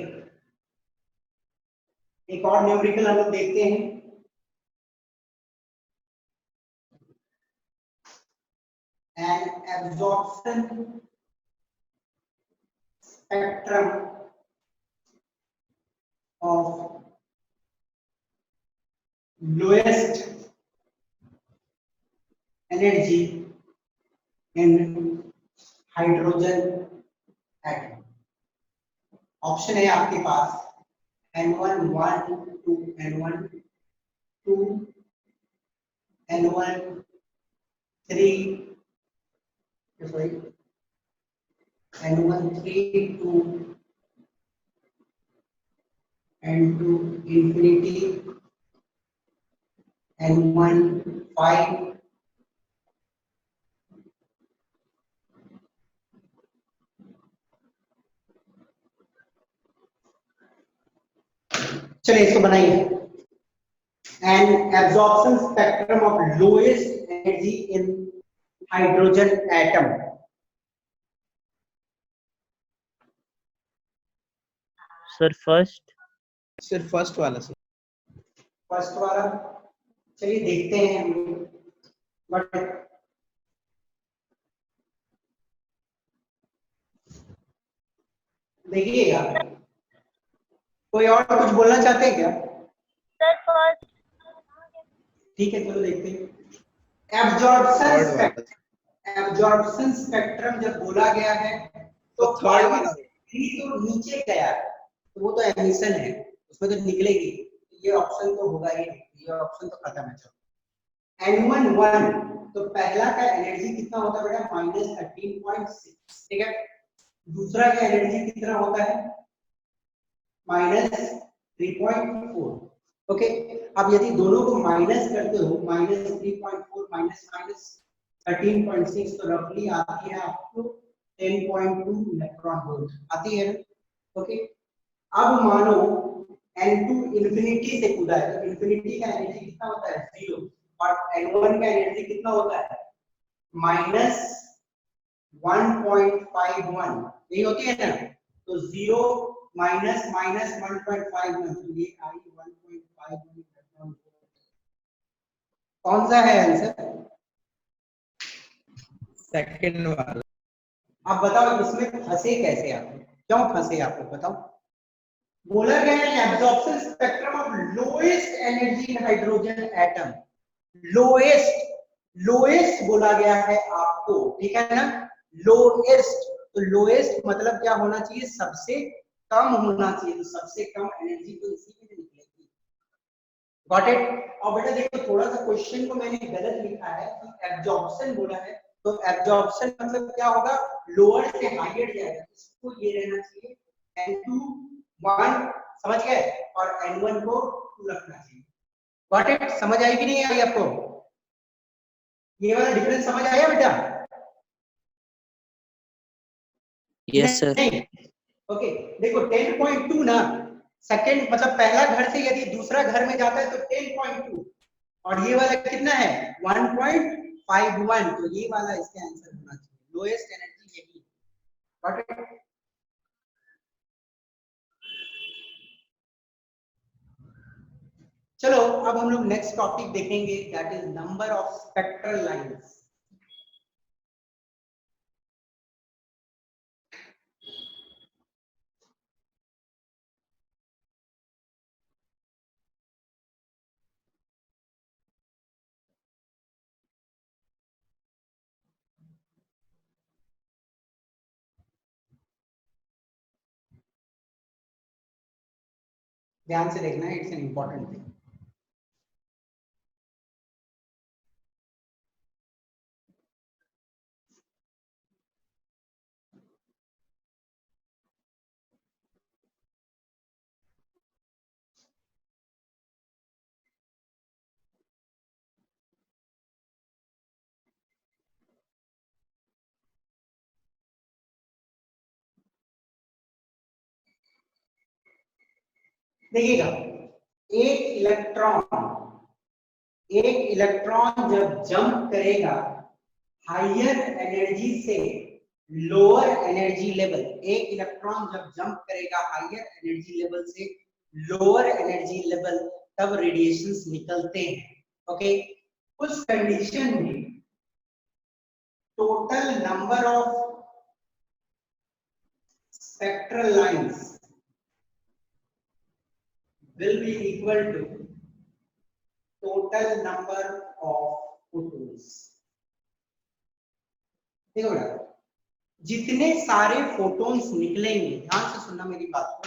एक और न्यूमेरिकल हम लोग देखते हैं। An absorption spectrum of lowest energy in hydrogen atom। Option है आपके पास N1 1 2 N1 2 N1 3 sorry, N1 3 2 N2 infinity N1 5 चलिए इसको बनाइए an absorption spectrum of lowest energy in hydrogen atom sir first सिर्फ फर्स्ट वाला सर। फर्स्ट वाला चलिए देखते हैं हम बट देखिएगा कोई और कुछ बोलना चाहते हैं क्या सर फर्स्ट। ठीक है चलो देखते हैं थर्ड एब्जॉर्प्शन स्पेक्ट्रम जब बोला गया है तो थर्ड वाला तो नीचे गया तो वो तो एमिशन है उसमें तो निकलेगी ये ऑप्शन तो होगा ही नहीं ये ऑप्शन तो खत्म है चलो N1 1 तो पहला का एनर्जी कितना होता है बेटा -13.6 ठीक है दूसरा का एनर्जी कितना होता है -3.4 ओके अब यदि दोनों को माइनस करते हो -3.4 माइनस 13.6 तो रफली आती है आपको 10.2 इलेक्ट्रॉन वोल्ट आती है ओके अब मानो N2 इन्फिनिटी से कूदा है तो इन्फिनिटी का एनर्जी कितना होता है 0 और N1 का एनर्जी कितना होता है -1.51 यही होती है ना तो 0 माइनस 1.51 तो ये आई 1.51 इलेक्ट्रॉन वोल्ट कौन सा है आंसर सेकंड वाला। आप बताओ इसमें फंसे कैसे आप क्यों फंसे आप बताओ बोला गया है absorption spectrum of lowest energy in hydrogen atom lowest बोला गया है आपको ठीक है ना लोएस्ट तो लोएस्ट मतलब क्या होना चाहिए सबसे कम होना चाहिए तो सबसे कम एनर्जी तो इसी में निकलेगी गॉट इट और बेटा देखो थोड़ा सा क्वेश्चन को मैंने गलत लिखा है कि एब्जॉर्प्शन बोला है तो एब्जॉर्प्शन मतलब क्या होगा लोअर से हायर जाएगा इसको ये रहना चाहिए N2 1 समझ गए और N1 को 2 रखना चाहिए गॉट इट समझ आई कि नहीं आई आपको ये वाला डिफरेंस समझ आया बेटा यस सर ओके देखो 10.2 ना सेकंड मतलब पहला घर से यदि दूसरा घर में जाता है तो 10.2 और ये वाला कितना है 1.51 तो ये वाला इसका आंसर होना चाहिए लोएस्ट एनर्जी यही है चलो अब हम लोग नेक्स्ट टॉपिक देखेंगे that is number of spectral lines ध्यान से देखना है इट्स एन इंपॉर्टेंट थिंग देखिएगा एक इलेक्ट्रॉन जब जंप करेगा हायर एनर्जी से लोअर एनर्जी लेवल एक इलेक्ट्रॉन जब जंप करेगा हायर एनर्जी लेवल से लोअर एनर्जी लेवल तब रेडिएशंस निकलते हैं ओके उस कंडीशन में total number of spectral lines will be equal to total number of photons देखो बेटा जितने सारे फोटोन्स निकलेंगे ध्यान से सुनना मेरी बात को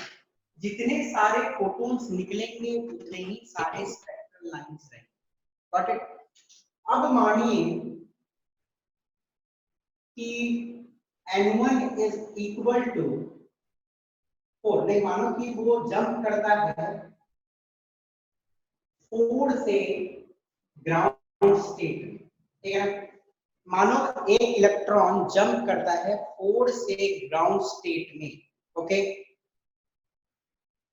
जितने सारे फोटोन्स निकलेंगे उतने ही सारे स्पेक्ट्रल लाइंस रहेंगे गॉट इट अब मानिए कि N1 is equal to 4, नहीं मानो कि वो जंप करता है 4 से ग्राउंड स्टेट, ठीक है ना। मानो एक इलेक्ट्रॉन जंप करता है 4 से ग्राउंड स्टेट में, ओके।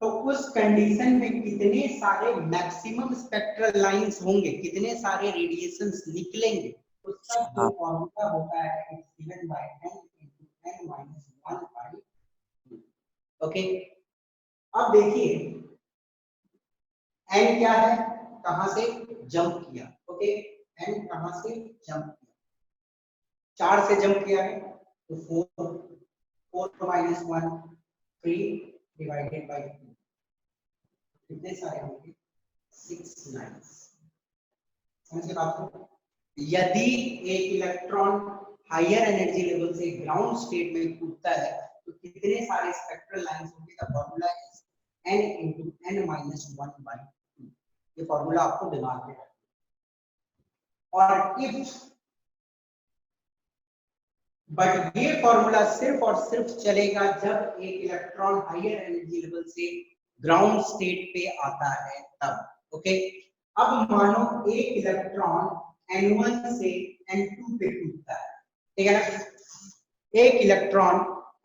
तो उस कंडीशन में कितने सारे मैक्सिमम स्पेक्ट्रल लाइंस होंगे, कितने सारे रेडिएशंस निकलेंगे, उसका जो फॉर्मूला होता है it's given by n into n minus 1 by 2, okay. अब देखिए n क्या है, कहां से जंप किया, ओके। n कहां से जंप किया, 4 से जंप किया है, तो 4 minus 1 3 divided by 2, कितने सारे होंगे, 6 लाइंस। समझिए बात को। यदि एक इलेक्ट्रॉन हायर एनर्जी लेवल से ग्राउंड स्टेट में कूदता है तो कितने सारे स्पेक्ट्रल लाइंस होंगे, the formula is n into n minus 1 by 2। ये फॉर्मूला आपको दिमाग में रखना। और इफ, बट ये फॉर्मूला सिर्फ और सिर्फ चलेगा जब एक इलेक्ट्रॉन हायर एनर्जी लेवल से ग्राउंड स्टेट पे आता है तब, ओके। अब मानो एक इलेक्ट्रॉन N1 से N2 पे कूदता है, ठीक है ना। एक इलेक्ट्रॉन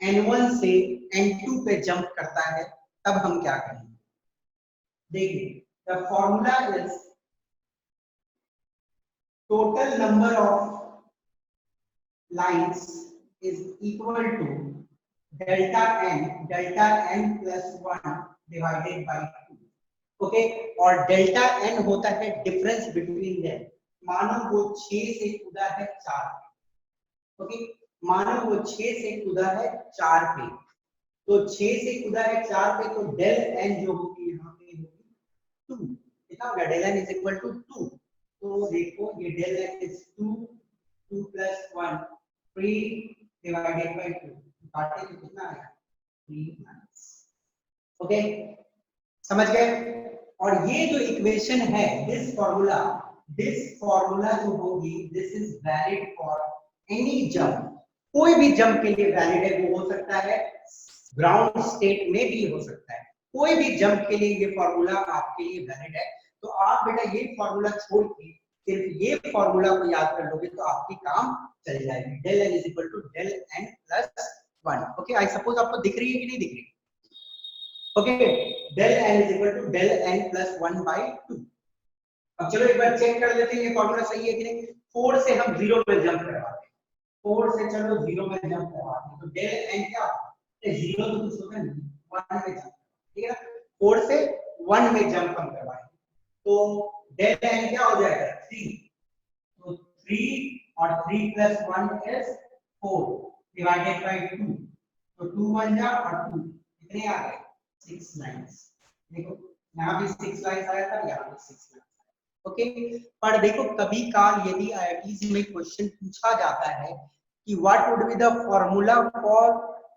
N1 से N2 पे जंप करता है, तब हम क्या करेंगे, देखिए the formula is total number of lines is equal to delta n plus 1 divided by 2, okay. और डेल्टा n होता है डिफरेंस बिटवीन देम। मानो वो 6 से कूदा है 4 पे, ओके। मानो वो 6 से कूदा है 4 पे, तो 6 से कूदा है 4 पे, तो डेल n जो होगी यहाँ पे होगी 2, कितना होगा, del n is equal to 2। तो देखो ये del n is 2 plus 1 3 divided by 2, काटे तो कितना आएगा 3 माइनस, ओके। समझ गए। और ये जो इक्वेशन है, दिस फॉर्मूला जो होगी, this is valid for any jump, कोई भी जंप के लिए वैलिड है। वो हो सकता है ग्राउंड स्टेट में भी हो सकता है, कोई भी जंप के लिए ये फॉर्मूला आपके लिए वैलिड है। तो आप बेटा ये फॉर्मूला छोड़ के सिर्फ ये फॉर्मूला को याद कर लोगे तो आपकी काम चल जाएगी। Del n is equal to del n plus 1, okay. I suppose आपको दिख रही है कि नहीं दिख रही, okay. Del n is equal to del n plus 1 by 2। अब चलो एक बार चेक कर लेते हैं ये फॉर्मूला सही है कि नहीं। 4 से हम 0 पे जंप करवाते हैं, 4 से चलो 0 में जंप करवाते हैं, तो डेल n क्या होगा, 0 तो कुछ होगा नहीं, 1 में जंप, ठीक है ना। 4 से 1 में जंप हम करवाएंगे, तो डेल n क्या हो जाएगा 3, तो 3 और 3 प्लस 1 इज 4 डिवाइडेड बाय 2, तो 2 1 जा और 2 कितने आ गए 6 लाइंस। देखो यहाँ भी 6 लाइंस आया था, यहाँ भी 6 लाइंस, ओके। पर देखो कभी काल यदि आईआईटीज में क्वेश्चन पूछा जाता है कि what would be the formula for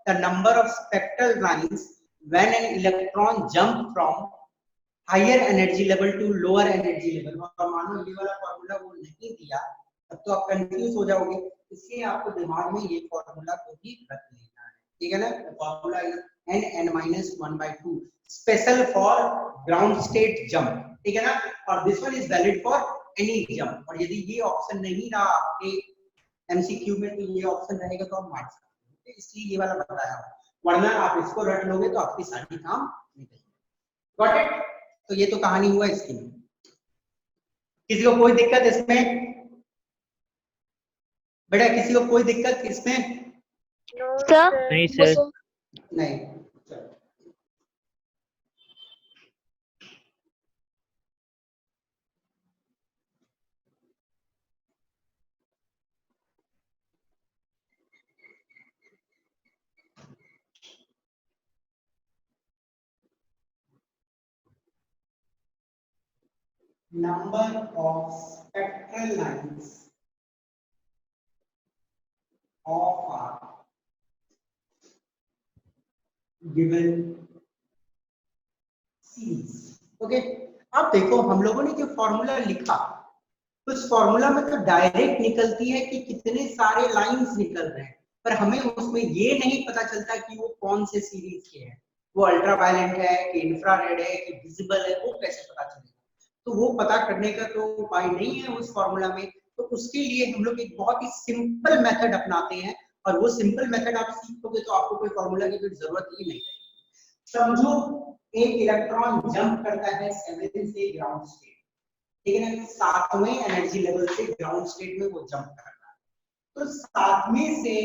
the number of spectral lines when an electron jump from higher energy level to lower energy level, और मानो ये वाला फॉर्मूला वो नहीं दिया, तब तो आप कंफ्यूज हो जाओगे। इसलिए आपको दिमाग में ये फॉर्मूला को भी रख लेना है, ठीक है ना। Formula is n minus 1 by 2 special for ground state jump, ठीक है ना। और this one is valid for any jump. और यदि ये ऑप्शन नहीं रहा आपके एमसीक्यू में तो ये ऑप्शन रहेगा तो आप मार्क्स करेंगे, इसलिए ये वाला बताया, वरना आप इसको रट लोगे तो आपकी सारी काम निकल जाएगी। Got it. तो ये तो कहानी हुआ इसकी। किसी को कोई दिक्कत इसमें बेटा, किसी को कोई दिक्कत इसमें सर नहीं सर। नहीं। Number of spectral lines of a given series, okay. अब देखो हम लोगों ने जो फॉर्मूला लिखा तो इस फॉर्मूला में तो डायरेक्ट निकलती है कि कितने सारे लाइंस निकल रहे हैं, पर हमें उसमें ये नहीं पता चलता कि वो कौन से सीरीज के हैं, वो अल्ट्रावायलेट है कि इंफ्रारेड है कि विजिबल है, वो कैसे पता चलेगा? तो वो पता करने का तो उपाय नहीं है उस फॉर्मूला में। तो उसके लिए हम लोग एक बहुत ही सिंपल मेथड अपनाते हैं, और वो सिंपल मेथड आप सीखोगे तो आपको कोई फॉर्मूला की कोई जरूरत ही नहीं है। समझो एक इलेक्ट्रॉन जंप करता है 7 से ग्राउंड स्टेट, ठीक है ना, 7वें एनर्जी लेवल से ग्राउंड स्टेट में वो जंप करता है। तो 7वें से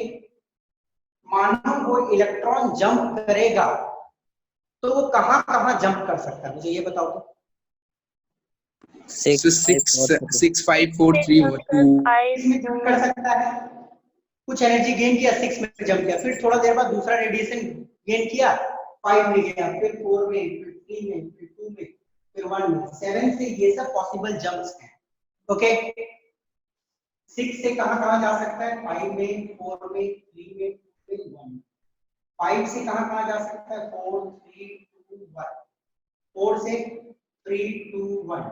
मानो वो इलेक्ट्रॉन जंप करेगा तो वो कहां जंप कर सकता है, मुझे ये बताओ तो। 6 6 5 4 3 2 इसमें जंप कर सकता है, कुछ एनर्जी गेन किया, 6 में जंप किया, फिर थोड़ा देर बाद दूसरा रेडिएशन गेन किया, 5 में गया, फिर 4 में, फिर 3 में, फिर 2 में, फिर 1 में, 7 से ये सब पॉसिबल जंप्स हैं। ओके, 6 से कहां जा सकता है, 5 में, 4 में, 3 में, फिर 1 में। 5 से कहां जा सकता है, 4 3 2 1, 4 से 3 2 1,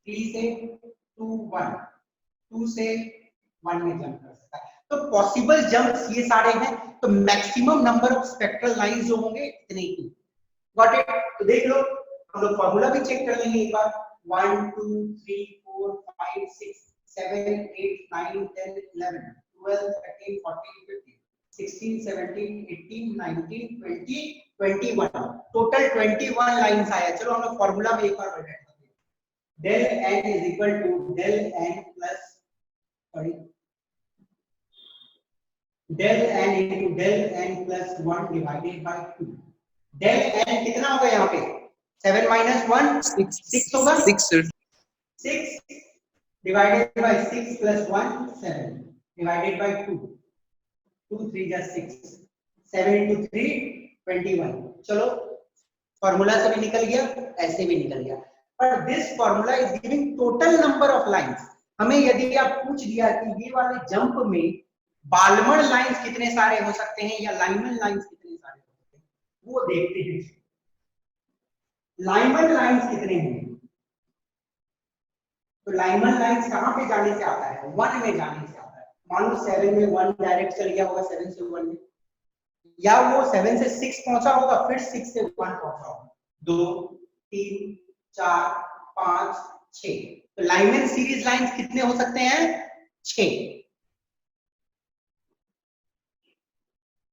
3 से 2 1, 2 से 1 में जंप कर सकता है। तो पॉसिबल जंप्स ये सारे हैं, तो maximum number of spectral lines जो होंगे इतने ही। Got it? तो देख लो, हम लोग फॉर्मूला भी चेक कर लेंगे एक बार। 1 2 3 4 5 6 7 8 9 10 11 12 13 14 15 16 17 18 19 20 21, टोटल 21 लाइंस आया। चलो हम लोग फॉर्मूला में एक बार बैठ जाते हैं। del n is equal to del n plus, sorry, del n into del n plus 1 divided by 2। del n कितना होगा यहाँ पे, 7 minus 1 6 होगा, 6 sir 6 divided by 6 plus 1 7 divided by 2, 2 3 जा 6, 7 into 3 21। चलो फॉर्मूला से भी निकल गया, ऐसे भी निकल गया। पर this formula is giving total number of lines. हमें यदि आप पूछ दिया कि ये वाले जंप में बाल्मर लाइंस कितने सारे हो सकते हैं या लाइमन लाइंस कितने सारे हो सकते हैं, वो देखते हैं। लाइमन लाइंस कितने हैं, तो लाइमन लाइंस कहां पे जाने से आता है, 1 में जाने से आता है। मान लो 7 में 1 डायरेक्ट चल गया होगा 7 से 1 में, या वो 7 से 6 पहुंचा होगा, फिर 6 से 1 पहुंचा होगा, 2 3 4 5 6। तो लाइमन सीरीज लाइंस कितने हो सकते हैं, 6।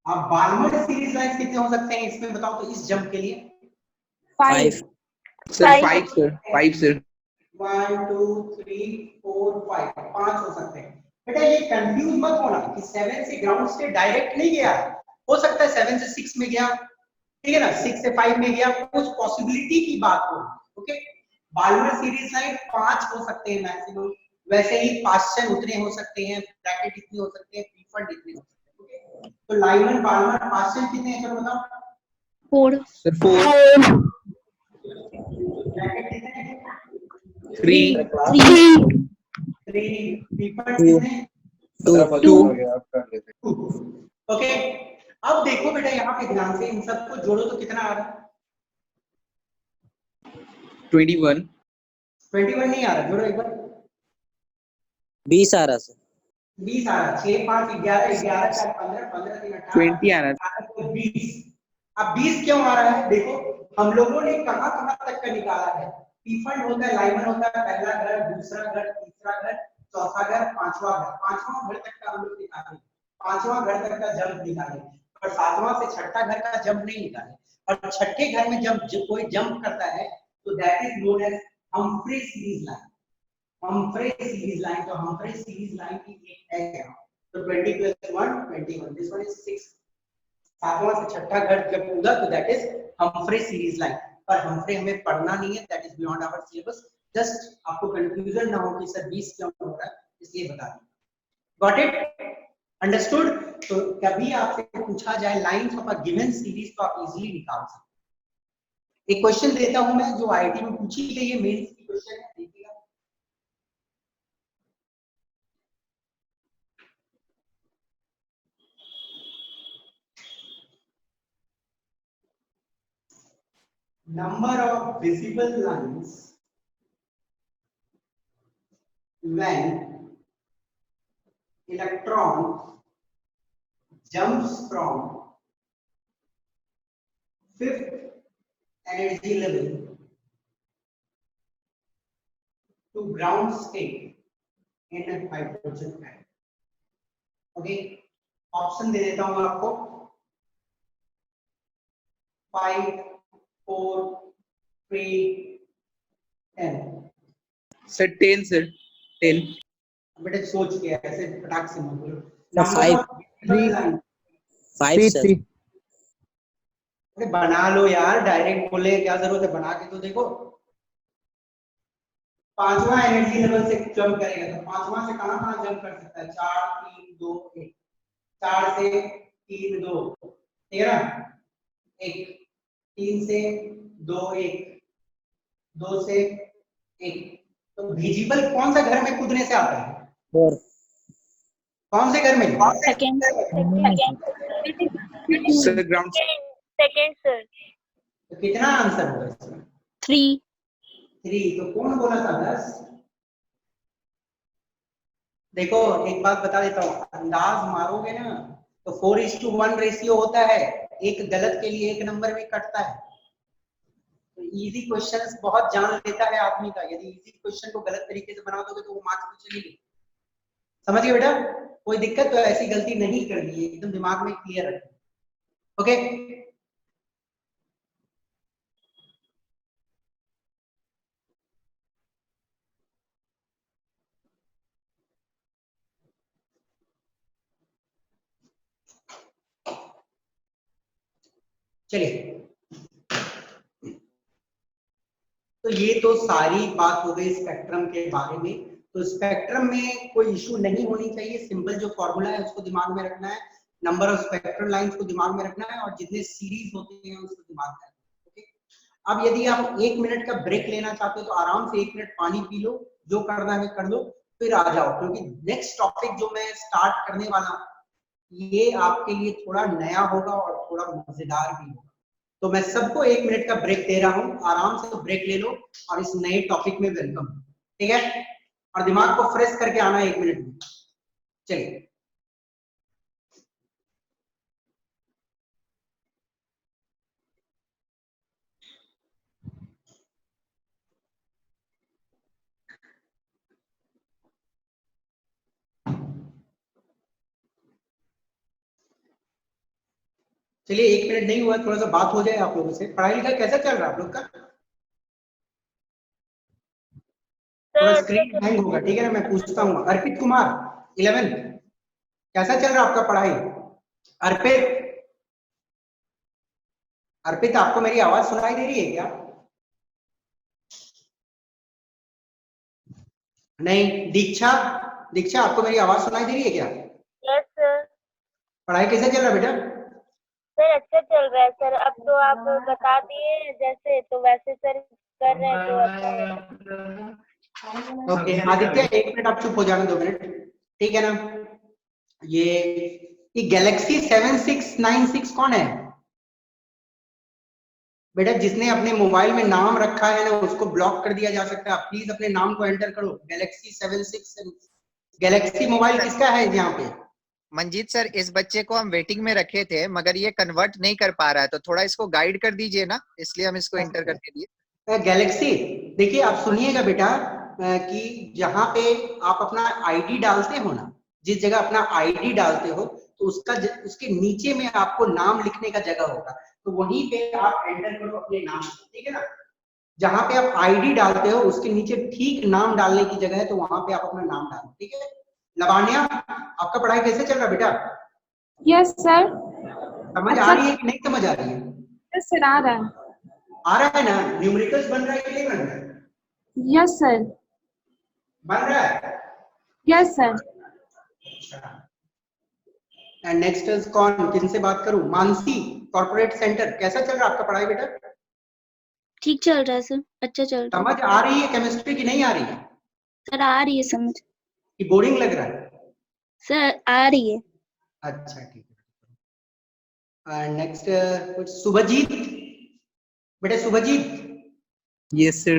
अब बाल्मर सीरीज लाइंस कितने हो सकते हैं इसमें बताओ तो, इस जंप के लिए 5 sir 5 sir 5 sir 1 2 3 4 5, 5 हो सकते हैं। बेटा ये कंफ्यूज मत होना कि 7 से ग्राउंड स्टेट डायरेक्ट नहीं गया, हो सकता है 7 से 6 में गया, ठीक है ना, 6 से 5 में गया, कुछ पॉसिबिलिटी की बात हो। ओके, बाल्मर सीरीज लाइन 5 हो सकते हैं मैक्सिमम, वैसे ही पास्चन उतने हो सकते हैं, ब्रैकेट इतने हो सकते हैं, प्रीफर्ड इतने हो सकते हैं। ओके, तो लाइमन बाल्मर पास्चन कितने हैं, चलो बताओ। 4 sir 4 ब्रैकेट कितने हैं, 3 3 प्रीफर्ड कितने हैं, 2 ओके। अब देखो बेटा यहाँ पे ध्यान से, इन सबको जोड़ो तो कितना आ रहा है, 21 21 नहीं आ रहा, जोड़ो एक बार। 20 आ रहा सर, 20 आ रहा, 6 5 11 11 4 15 15 3 20 आ रहा 18 20। अब 20 क्यों आ रहा है, देखो हम लोगों ने कहां कहां तक का निकाला है। प्रीफर्ड होता है, लाइमन होता है, पहला घर, दूसरा घर, तीसरा घर, चौथा घर, पांचवा घर। पांचवा घर तक का हम लोग निकाले, पांचवा घर तक का जंप निकाले, और सातवां से छठा घर का जंप नहीं निकाले। और छठे घर में जब कोई जंप करता है तो that is known as Humphrey series line. Humphrey series line, तो हम्फ्री सीरीज लाइन की एक है यहाँ, तो 20 + 1 21, दिस वन इज 6। सातवां से छठा घर जब होगा तो that is Humphrey series line. पर हम्फ्री हमें पढ़ना नहीं है, that is beyond our syllabus. Just आपको कंफ्यूजन ना हो कि सर 20 क्यों हो रहा है, इसलिए बता दूं। Got it, understood? तो कभी आपसे पूछा जाए lines of a given series तो आप इजीली निकाल सकते। एक क्वेश्चन देता हूं मैं जो आईटी में पूछी गई है, मेंस की क्वेश्चन है, देखिएगा। Number of visible lines when electron jumps from fifth energy level to ground state in a hydrogen atom. Okay, option दे देता हूं आपको 5, 4, 3, 10. सर 10 सर 10 बेटे सोच के ऐसे फटाक से मत बोलो. Five. Five sir. अरे बना लो यार, डायरेक्ट बोले क्या जरूरत है, बना के तो देखो. पांचवा एनर्जी लेवल से जंप करेगा तो पांचवा से कहां जंप कर सकता है? 4, 3, 2, 1. 4 से 3, 2, 13, 1. 3 से 2, 1. 2 से 1. तो विजिबल कौन सा घर में कूदने से आता है? 4 कौन से घर में? Second sir ground second sir. तो कितना आंसर होगा इसमें? 3 3. तो कौन बोला था 10? देखो एक बात बता देता हूँ, अंदाज मारोगे ना तो 4:1 रेशियो होता है. एक गलत के लिए एक नंबर भी कटता है. तो इजी क्वेश्चंस बहुत जान लेता है आदमी का. यदि इजी क्वेश्चन को गलत तरीके से बना दोगे तो वो मार्क्स तो चलेगी. समझ गए बेटा? कोई दिक्कत तो ऐसी गलती नहीं करनी है, एकदम दिमाग में क्लियर रखना. ओके, चलिए. तो ये तो सारी बात हो गई स्पेक्ट्रम के बारे में. तो स्पेक्ट्रम में कोई इशू नहीं होनी चाहिए. सिंपल जो फॉर्मूला है उसको दिमाग में रखना है, नंबर ऑफ स्पेक्ट्रल लाइंस को दिमाग में रखना है और जितने सीरीज होते हैं उसको दिमाग में रखना है. ओके, अब यदि आप 1 मिनट का ब्रेक लेना चाहते हो तो आराम से 1 मिनट पानी पी लो, जो करना है कर लो, फिर आ जाओ. क्योंकि नेक्स्ट टॉपिक जो मैं स्टार्ट करने वाला हूं ये आपके लिए थोड़ा नया होगा और थोड़ा मजेदार भी होगा. तो मैं सबको 1 मिनट का ब्रेक दे रहा हूं, आराम से ब्रेक ले लो और इस नए टॉपिक में वेलकम. ठीक है, और दिमाग को फ्रेश करके आना 1 मिनट में. चलिए, चलिए 1 मिनट नहीं हुआ, थोड़ा सा बात हो जाए आप लोगों से. पढ़ाई लिखाई कैसा चल रहा है आप लोग का? थोड़ा स्क्रीन हैंग होगा, ठीक है ना? मैं पूछता हूँ. अर्पित कुमार 11, कैसा चल रहा है आपका पढ़ाई? अर्पित, अर्पित आपको मेरी आवाज सुनाई दे रही है क्या? नहीं. दीक्षा, दीक्षा आपको मेरी आवाज सुनाई दे रही है क्या? Yes sir. पढ़ाई कैसे चल रहा है बेटा? सर अच्छा चल रहा है सर. अब तो आप बता दिए जैसे तो वैसे सर कर रहे हैं तो अच्छा है. ओके आदित्य 1 मिनट आप चुप हो जाना, 2 मिनट. ठीक है ना? ये गैलेक्सी 7696 कौन है बेटा? जिसने अपने मोबाइल में नाम रखा है ना उसको ब्लॉक कर दिया जा सकता है. प्लीज अपने नाम को एंटर करो. गैलेक्सी 76, गैलेक्सी मोबाइल किसका है यहाँ पे? मंजीत सर, इस बच्चे को हम वेटिंग में रखे थे मगर ये कन्वर्ट नहीं कर पा रहा है, तो थोड़ा इसको गाइड कर दीजिए ना, इसलिए हम इसको इंटर करके दिए. गैलेक्सी देखिए आप सुनिएगा बेटा कि जहाँ पे आप अपना आईडी डालते हो ना, जिस जगह अपना आईडी डालते हो तो उसके नीचे में आपको नाम लिखने का जगह होगा. तो वहीं पे आप एंटर करो अपने नाम. ठीक है ना? जहाँ पे आप आईडी डालते हो उसके नीचे ठीक नाम डालने की जगह है, तो वहां पे आप अपना नाम डालो. ठीक है? लवानिया आपका पढ़ाई कैसे चल रहा है बेटा? Yes sir. समझ आ रही है कि नहीं समझ आ रही है? यस सर, आ रहा है. आ रहा है ना? न्यूमेरिकल्स बन रहा है कि नहीं बन रहा है? Yes sir. बन रहा है. Yes sir. And next is कौन, किनसे बात करूं? मानसी कॉर्पोरेट सेंटर, कैसा चल रहा है आपका पढ़ाई बेटा? ठीक चल रहा है सर, अच्छा चल रहा है. समझ आ रही है केमिस्ट्री की नहीं आ रही है? सर आ रही है समझ. कि बोरिंग लग रहा है? सर आ रही है. अच्छा ठीक है. नेक्स्ट सुभजीत, बेटा सुभजीत यस सर.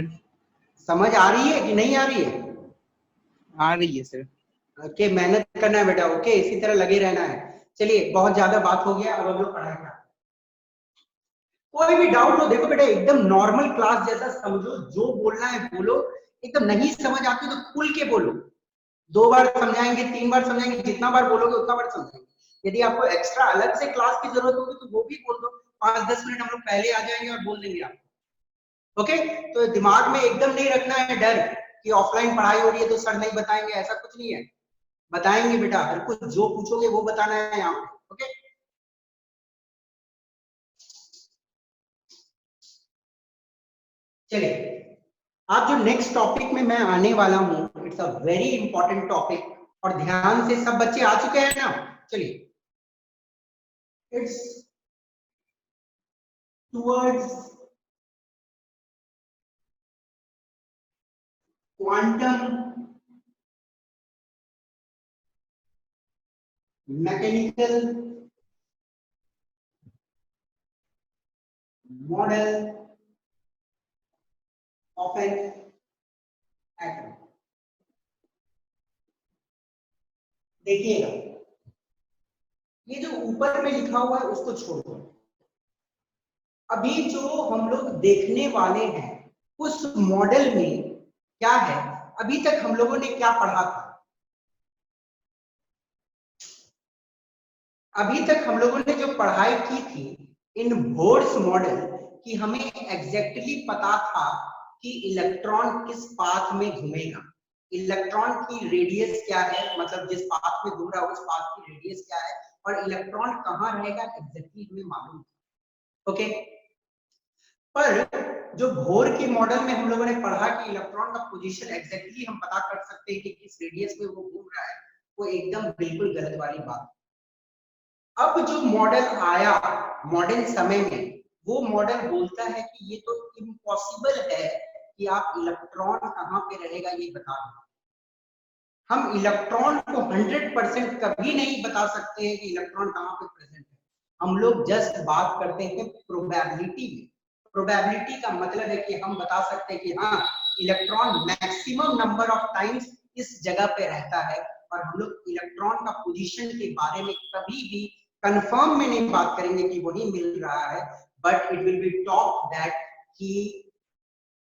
समझ आ रही है कि नहीं आ रही है? आ रही है सर। ओके, मेहनत करना है बेटा। ओके, इसी तरह लगे रहना है। चलिए, बहुत ज्यादा बात हो गया, अब हम लोग पढ़ाई का। कोई भी डाउट हो, देखो बेटा एकदम नॉर्मल क्लास जैसा समझो, जो बोलना है बोलो, एकदम नहीं समझ आती तो खुल के बोलो। 2 बार समझाएंगे, 3 बार समझाएंगे, जितना बार बोलोगे उतना बार समझाएंगे। यदि आपको एक्स्ट्रा अलग से क्लास की जरूरत होगी तो वो भी बोल दो, 5-10 मिनट हम लोग पहले आ जाएंगे और बोल देंगे आपको। ओके, तो दिमाग में एकदम नहीं रखना है डर कि ऑफलाइन पढ़ाई हो रही है तो सर नहीं बताएंगे, ऐसा कुछ नहीं है। बताएंगे बेटा, हर कुछ जो पूछोगे वो बताना है यहाँ पे। ओके, चलिए, आप जो नेक्स्ट टॉपिक में मैं आने वाला हूं, it's a very important topic, और ध्यान से सब बच्चे आ चुके हैं ना? चलिए, it's towards quantum mechanical model of an atom. देखिएगा, ये जो ऊपर में लिखा हुआ है उसको छोड़ दो। अभी जो हम लोग देखने वाले हैं उस मॉडल में क्या है, अभी तक हम लोगों ने क्या पढ़ा था? अभी तक हम लोगों ने जो पढ़ाई की थी इन बोर्स मॉडल की, हमें एग्जैक्टली पता था कि इलेक्ट्रॉन किस पाथ में घूमेगा, इलेक्ट्रॉन की रेडियस क्या है, मतलब जिस पाथ में घूम रहा है उस पाथ की रेडियस क्या है, और इलेक्ट्रॉन कहाँ रहेगा एग्जैक्टली हमें मालूम था। ओके, पर जो बोर के मॉडल में हम लोगों ने पढ़ा कि इलेक्ट्रॉन का पोजीशन एग्जैक्टली हम पता कर सकते हैं कि किस रेडियस में वो घूम रहा है, वो एकदम बिल्कुल गलत वाली बात। अब जो मॉडल आया मॉडर्न समय में, वो मॉडल बोलता है कि ये तो इम्पॉसिबल है कि आप इलेक्ट्रॉन कहाँ पे रहेगा ये बता दो। हम इलेक्ट्रॉन को 100% कभी नहीं बता सकते हैं कि इलेक्ट्रॉन कहाँ पे प्रेजेंट है। हम लोग जस्ट बात करते हैं प्रोबेबिलिटी में। प्रोबेबिलिटी का मतलब है कि हम बता सकते हैं कि हाँ, electron maximum number of times इस जगह पे रहता है, और हम लोग इलेक्ट्रॉन का पोजीशन के बारे में कभी भी कंफर्म में नहीं बात करेंगे कि वही मिल रहा है, but it will be talk that कि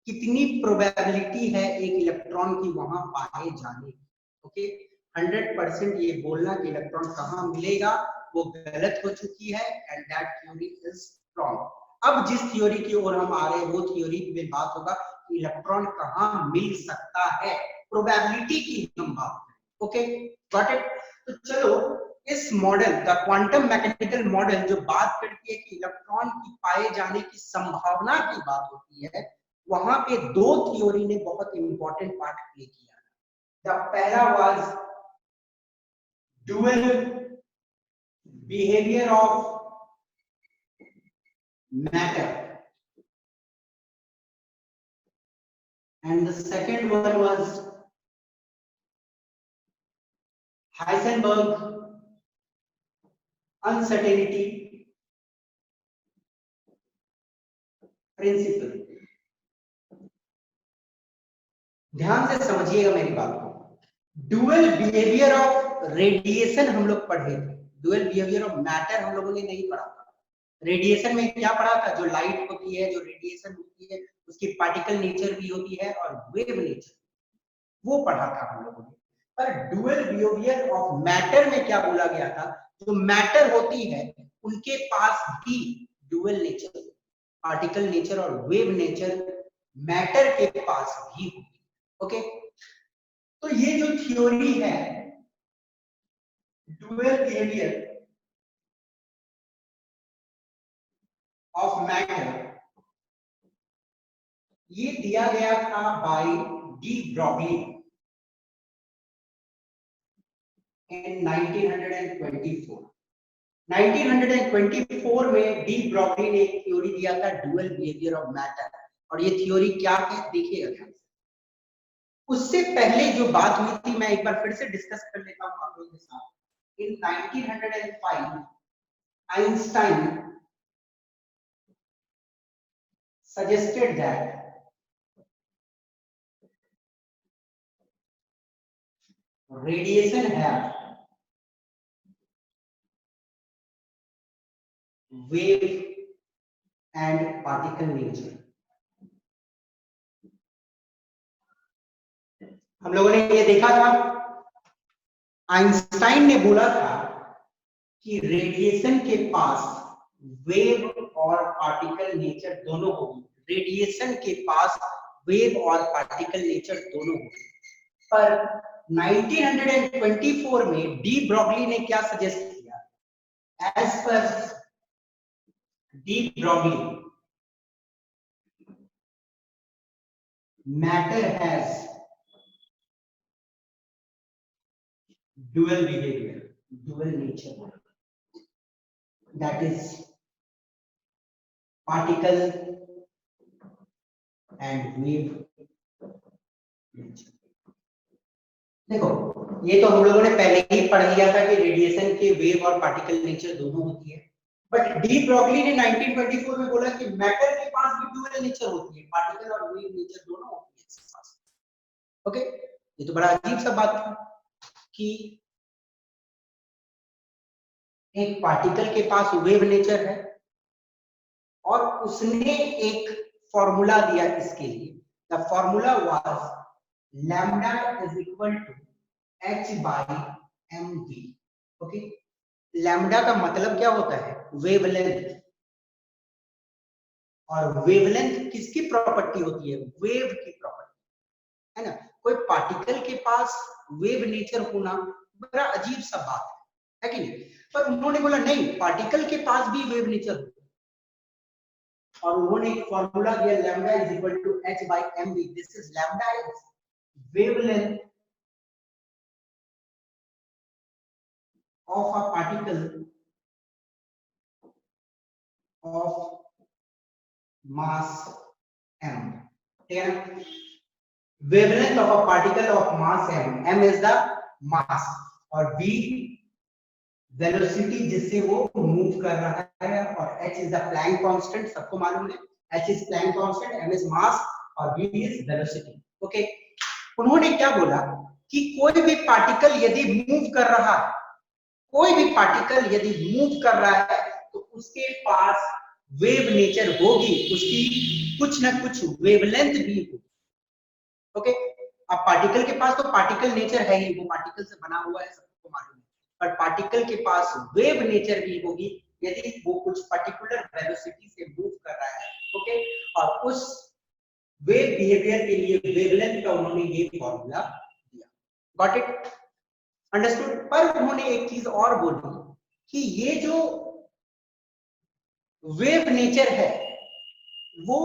कितनी प्रोबेबिलिटी है एक इलेक्ट्रॉन की वहां पाए जाने की। ओके, 100% ये बोलना कि इलेक्ट्रॉन कहाँ मिलेगा वो गलत हो चुकी है, and that theory is wrong. अब जिस थ्योरी की ओर हम आ रहे हैं वो थ्योरी में बात होगा कि इलेक्ट्रॉन कहाँ मिल सकता है, प्रोबेबिलिटी की हम बात करें। Okay, got it? तो चलो, इस model the quantum mechanical model जो बात करती है कि इलेक्ट्रॉन की पाए जाने की संभावना की बात होती है, वहां पे 2 थ्योरी ने बहुत इंपॉर्टेंट पार्ट प्ले किया। द पहला was dual behaviour of matter, and the second one was Heisenberg uncertainty principle। ध्यान से समझिएगा मेरी बात को। ड्यूअल बिहेवियर ऑफ रेडिएशन हम लोग पढ़े थे, ड्यूअल बिहेवियर ऑफ मैटर हम लोगों ने नहीं पढ़ा था। रेडिएशन में क्या पढ़ा था? जो लाइट होती है, जो रेडिएशन होती है, उसकी पार्टिकल नेचर भी होती है और वेव नेचर, वो पढ़ा था हम लोगों ने। पर ड्यूअल बिहेवियर ऑफ मैटर में क्या बोला गया था? जो मैटर होती है उनके पास भी ड्यूअल नेचर, पार्टिकल नेचर और वेव नेचर मैटर के पास भी होती है। ओके, तो ये जो थ्योरी है ड्यूअल बिहेवियर ऑफ मैटर, ये दिया गया था बाय डी ब्रॉगली in 1924। 1924 में डी ब्रॉगली ने एक थ्योरी दिया था ड्यूअल बिहेवियर ऑफ मैटर, और ये थ्योरी क्या है देखिएगा ध्यान से। उससे पहले जो बात हुई थी मैं एक बार फिर से डिस्कस कर लेता हूं आप लोगों के साथ। इन 1905 Einstein suggested that radiation have wave and particle nature. हम लोगों ने ये देखा था, आइंस्टाइन ने बोला था कि रेडिएशन के पास वेव और पार्टिकल नेचर दोनों होगी। रेडिएशन के पास वेव और पार्टिकल नेचर दोनों होगी। पर 1924 में डी ब्रॉगली ने क्या सजेस्ट किया? As per de Broglie, matter has dual behavior, dual nature, that is particle and wave nature. देखो, ये तो हम लोगों ने पहले ही पढ़ लिया था कि रेडिएशन के वेव और पार्टिकल नेचर दोनों होती है, बट डी ब्रॉगली ने 1924 में बोला कि मैटर के पास भी डुअल नेचर होती है, पार्टिकल और वेव नेचर दोनों होती है इसके पास। ओके, ये तो बड़ा अजीब सा बात था कि एक पार्टिकल के पास वेव नेचर है और उसने एक फॉर्मूला दिया इसके लिए। The formula was lambda is equal to h by mv। Okay, lambda का मतलब क्या होता है? वेवलेंथ। और वेवलेंथ किसकी प्रॉपर्टी होती है? वेव की प्रॉपर्टी, है ना। कोई पार्टिकल के पास वेव नेचर होना बड़ा अजीब सा बात है कि नहीं? पर उन्होंने बोला नहीं, पार्टिकल के पास भी वेव नेचर होता है। और उन्होंने एक फॉर्मूला दिया, lambda is equal to h by mv। This is lambda is wavelength of a particle of mass m। ठीक है ना? Wavelength of a particle of mass m, m is the mass और v वेलोसिटी जिससे वो move कर रहा है, और h is the Planck constant, सबको मालूम है h is Planck constant, m is mass और v इज वेलोसिटी। ओके, उन्होंने क्या बोला कि कोई भी पार्टिकल यदि मूव कर रहा है, कोई भी पार्टिकल यदि मूव कर रहा है तो उसके पास वेव नेचर होगी, उसकी कुछ ना कुछ वेवलेंथ भी होगी। ओके, अब पार्टिकल के पास तो पार्टिकल नेचर है ही, वो पार्टिकल से बना हुआ है, सबको मालूम है, पर पार्टिकल के पास वेव नेचर भी होगी यदि वो कुछ पर्टिकुलर वेलोसिटी से मूव कर रहा है। ओके, और उस वेव बिहेवियर के लिए वेवलेंथ का उन्होंने ये फॉर्मूला दिया। Got it? अंडरस्टूड? पर उन्होंने एक चीज और बोली कि ये जो वेव नेचर है वो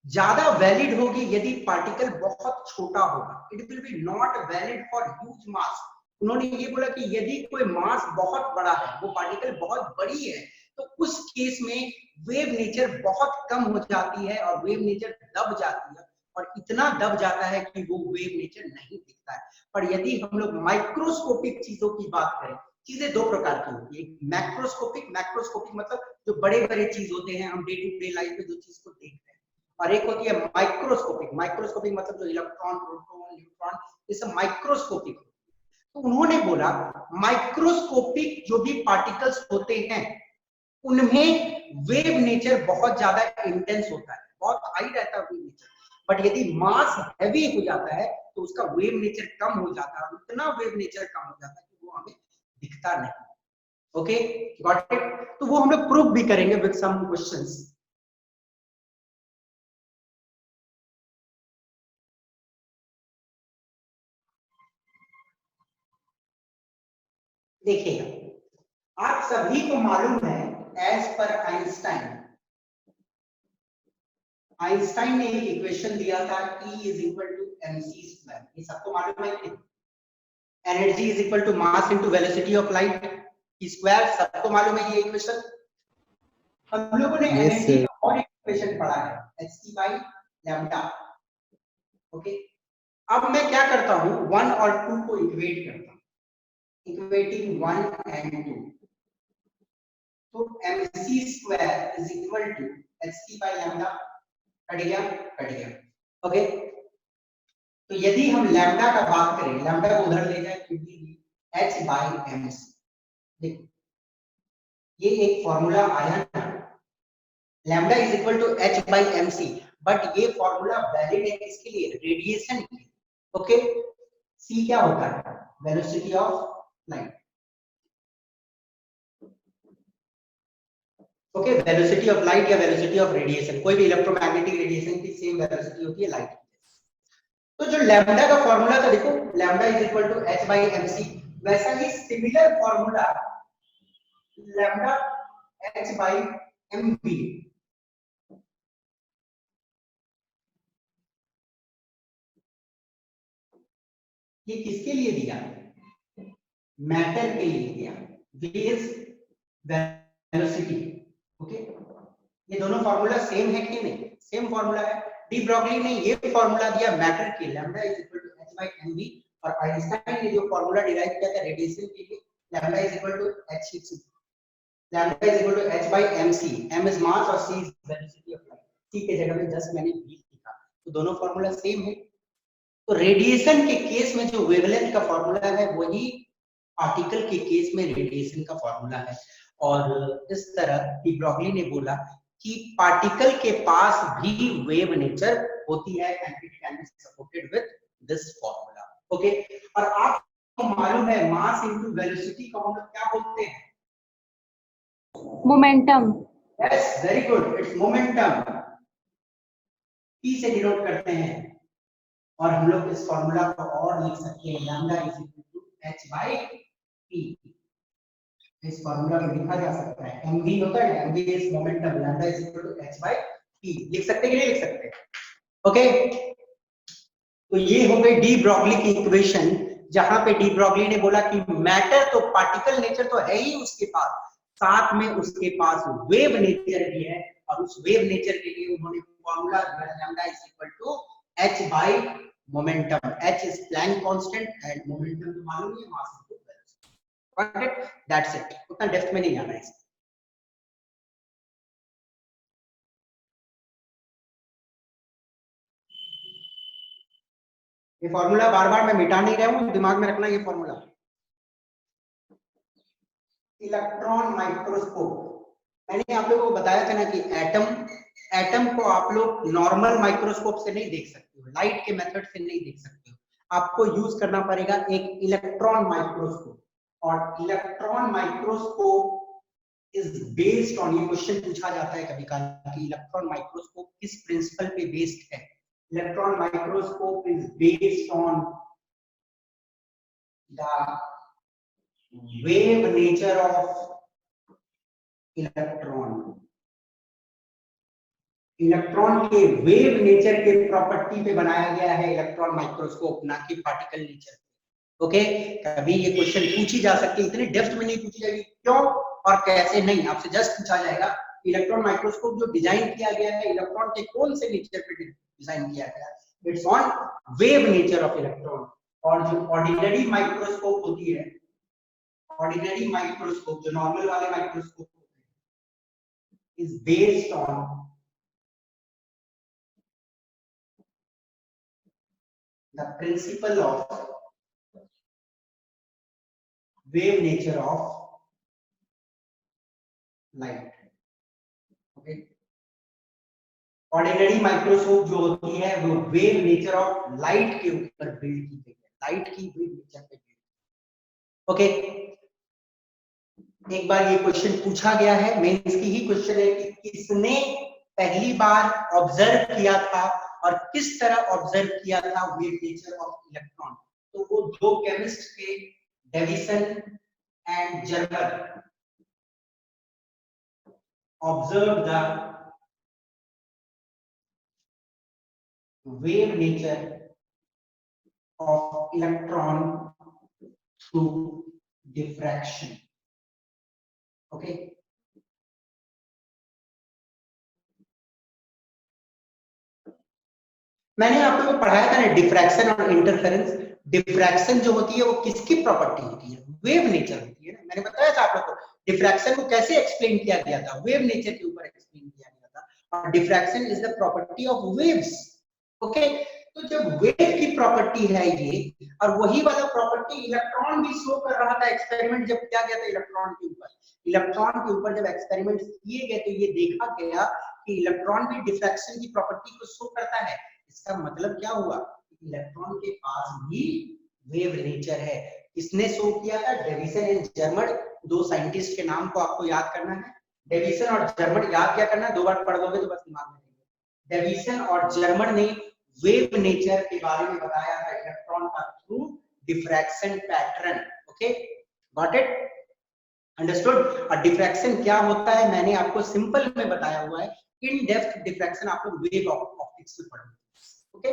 ज्यादा वैलिड होगी यदि पार्टिकल बहुत छोटा होगा। It will be not valid for huge mass. उन्होंने ये बोला कि यदि कोई मास बहुत बड़ा है, वो पार्टिकल बहुत बड़ी है, तो उस केस में वेव नेचर बहुत कम हो जाती है और वेव नेचर दब जाती है, और इतना दब जाता है कि वो वेव नेचर नहीं दिखता है। पर यदि हम लोग माइक्रोस्कोपिक चीजों की बात करें, चीजें दो प्रकार की होती है, एक मैक्रोस्कोपिक, मैक्रोस्कोपिक मतलब जो बड़े बड़े चीज होते हैं, हम डे टू डे लाइफ में जो चीज को देखते हैं, और एक होती है माइक्रोस्कोपिक। माइक्रोस्कोपिक मतलब जो इलेक्ट्रॉन, प्रोटॉन, न्यूट्रॉन, ये सब माइक्रोस्कोपिक। तो उन्होंने बोला माइक्रोस्कोपिक जो भी पार्टिकल्स होते हैं उनमें वेव नेचर बहुत ज्यादा इंटेंस होता है, बहुत हाई रहता है वेव नेचर। बट यदि मास हैवी हो जाता है तो उसका वेव नेचर कम हो जाता है, उतना वेव नेचर कम हो जाता है कि वो हमें दिखता नहीं। Okay, got it? तो वो हम लोग प्रूव भी करेंगे विद सम क्वेश्चंस। देखिएगा, आप सभी को मालूम है एज पर आइंस्टाइन, आइंस्टाइन ने एक इक्वेशन दिया था E is equal to mc square. ये सबको मालूम है कि energy is equal to mass into velocity of light square, सबको मालूम है ये इक्वेशन। हम लोगों ने एनर्जी का और एक इक्वेशन पढ़ा है hc बाई लैम्डा। ओके, अब मैं क्या करता हूं, 1 और 2 को इक्वेट करता हूं, इक्वेटिंग 1 एंड 2, तो mc square is equal to hc by lambda. कट गया? कट गया। ओके, तो यदि हम लैम्डा का बात करें, लैम्डा को उधर ले जाए फिर भी h/mc, देखो ये एक फॉर्मूला आया ना, lambda is equal to h/mc, but ये फॉर्मूला वैलिड है किसके लिए? रेडिएशन के लिए। ओके, c क्या होता है? Velocity of light. Okay, velocity of light या वेलोसिटी ऑफ रेडिएशन, कोई भी इलेक्ट्रोमैग्नेटिक रेडिएशन की सेम वेलोसिटी होती है लाइट की। तो जो लैम्डा का फॉर्मूला था, देखो lambda is equal to h/mc, वैसा ही सिमिलर फॉर्मूला लैम्डा h/mv। ये किसके लिए दिया? मैटर के लिए दिया, v इज वेलोसिटी। ओके, ये दोनों फार्मूला सेम है कि नहीं? सेम फार्मूला है। डी ब्रॉगली ने ये फार्मूला दिया मैटर के, lambda is equal to h/mv, और आइंस्टाइन ने जो फार्मूला डिराइव किया था रेडिएशन के लिए, lambda is equal to h, lambda is equal to h/mc, m is mass और c is velocity of light. c के जगह में जस्ट मैंने v लिखा, तो दोनों फार्मूला सेम है। तो रेडिएशन के केस में जो वेवलेंथ का फॉर्मूला है वही पार्टिकल के केस में रेडिएशन का फॉर्मूला है। और इस तरह डी ब्रॉगली ने बोला कि पार्टिकल के पास भी वेव नेचर होती है and it can be supported with this formula. Okay, और आपको मालूम है मास इनटू वेलोसिटी का मतलब क्या बोलते हैं? Momentum. Yes, very good, it's momentum. p से डिनोट करते हैं, और हम लोग इस फॉर्मूला को और लिख सकते हैं, lambda is equal to h/p। इस फॉर्मूला को लिखा जा सकता है, mv होता है, mv is momentum, lambda is equal to h/p। लिख सकते हैं कि नहीं लिख सकते? ओके, तो ये हो गई डी ब्रॉगली की इक्वेशन, जहां पे डी ब्रॉगली ने बोला कि मैटर तो पार्टिकल नेचर तो है ही उसके पास, साथ में उसके पास वेव नेचर भी है, और उस वेव नेचर के लिए उन्होंने formula lambda is equal to h by momentum। h is Planck constant and momentum तो मालूम है, मास into velocity. Got it? That's it, उतना डेप्थ में नहीं आना है। ये फॉर्मूला बार बार मैं मिटा नहीं रहा हूं, दिमाग में रखना ये फॉर्मूला। इलेक्ट्रॉन माइक्रोस्कोप, मैंने आप लोगों को बताया था ना कि एटम को आप लोग नॉर्मल माइक्रोस्कोप से नहीं देख सकते हो, लाइट के मेथड से नहीं देख सकते हो, आपको यूज करना पड़ेगा एक इलेक्ट्रॉन माइक्रोस्कोप। और electron microscope is based on, ये क्वेश्चन पूछा जाता है कभी कभी कि इलेक्ट्रॉन माइक्रोस्कोप किस प्रिंसिपल पे बेस्ड है? Electron microscope is based on the wave nature of electron। Electron के वेव नेचर के प्रॉपर्टी पे बनाया गया है इलेक्ट्रॉन माइक्रोस्कोप, ना कि पार्टिकल नेचर। ओके, कभी ये क्वेश्चन पूछी जा सकती है, इतनी डेप्थ में नहीं पूछी जाएगी क्यों और कैसे नहीं, आपसे जस्ट पूछा जाएगा इलेक्ट्रॉन माइक्रोस्कोप जो डिजाइन किया गया है इलेक्ट्रॉन के कौन से नेचर पे डिजाइन किया गया है? It's on wave nature of electron. और जो ऑर्डिनरी माइक्रोस्कोप होती है, ऑर्डिनरी माइक्रोस्कोप जो नॉर्मल वाले माइक्रोस्कोप होते हैं, is based on the principle of wave nature of light. Okay, ordinary microscope जो होती है वो वेव नेचर ऑफ लाइट के ऊपर बिल्ड की गई है, लाइट की वेव नेचर पे बिल्ड। ओके, एक बार ये क्वेश्चन पूछा गया है, मेंस की ही क्वेश्चन है कि किसने पहली बार ऑब्जर्व किया था और किस तरह ऑब्जर्व किया था वेव नेचर ऑफ इलेक्ट्रॉन? तो वो दो केमिस्ट थे, Davisson and Germer, observe the wave nature of electron through diffraction। okay, मैंने आप लोगों को पढ़ाया था ना डिफ्रैक्शन और इंटरफेरेंस। डिफ्रैक्शन जो होती है वो किसकी प्रॉपर्टी होती है? वेव नेचर होती है ना, मैंने बताया था आप लोगों को। डिफ्रैक्शन को कैसे एक्सप्लेन किया गया था? वेव नेचर के ऊपर एक्सप्लेन किया गया था, और diffraction is the property of waves. Okay, तो जब वेव की प्रॉपर्टी है ये, और वही वाला प्रॉपर्टी इलेक्ट्रॉन भी शो कर रहा था। एक्सपेरिमेंट जब किया गया था इलेक्ट्रॉन के ऊपर जब एक्सपेरिमेंट किए गए तो ये देखा गया कि इलेक्ट्रॉन भी डिफ्रैक्शन की प्रॉपर्टी को शो करता है। इसका मतलब क्या हुआ, इलेक्ट्रॉन के पास भी वेव नेचर है। किसने शो किया था, डेविसन एंड जर्मर, दो साइंटिस्ट के नाम को आपको याद करना है। डेविसन और जर्मर याद क्या करना है, दो बार पढ़ दोगे तो बस दिमाग में रहेगा। डेविसन और जर्मर ने वेव नेचर के बारे में बताया था इलेक्ट्रॉन का through diffraction pattern. Okay, got it, understood. और डिफ्रैक्शन क्या होता है मैंने आपको सिंपल में बताया हुआ है। इन डेप्थ डिफ्रैक्शन आप लोग वेव ऑप्टिक्स में पढ़ोगे, ओके,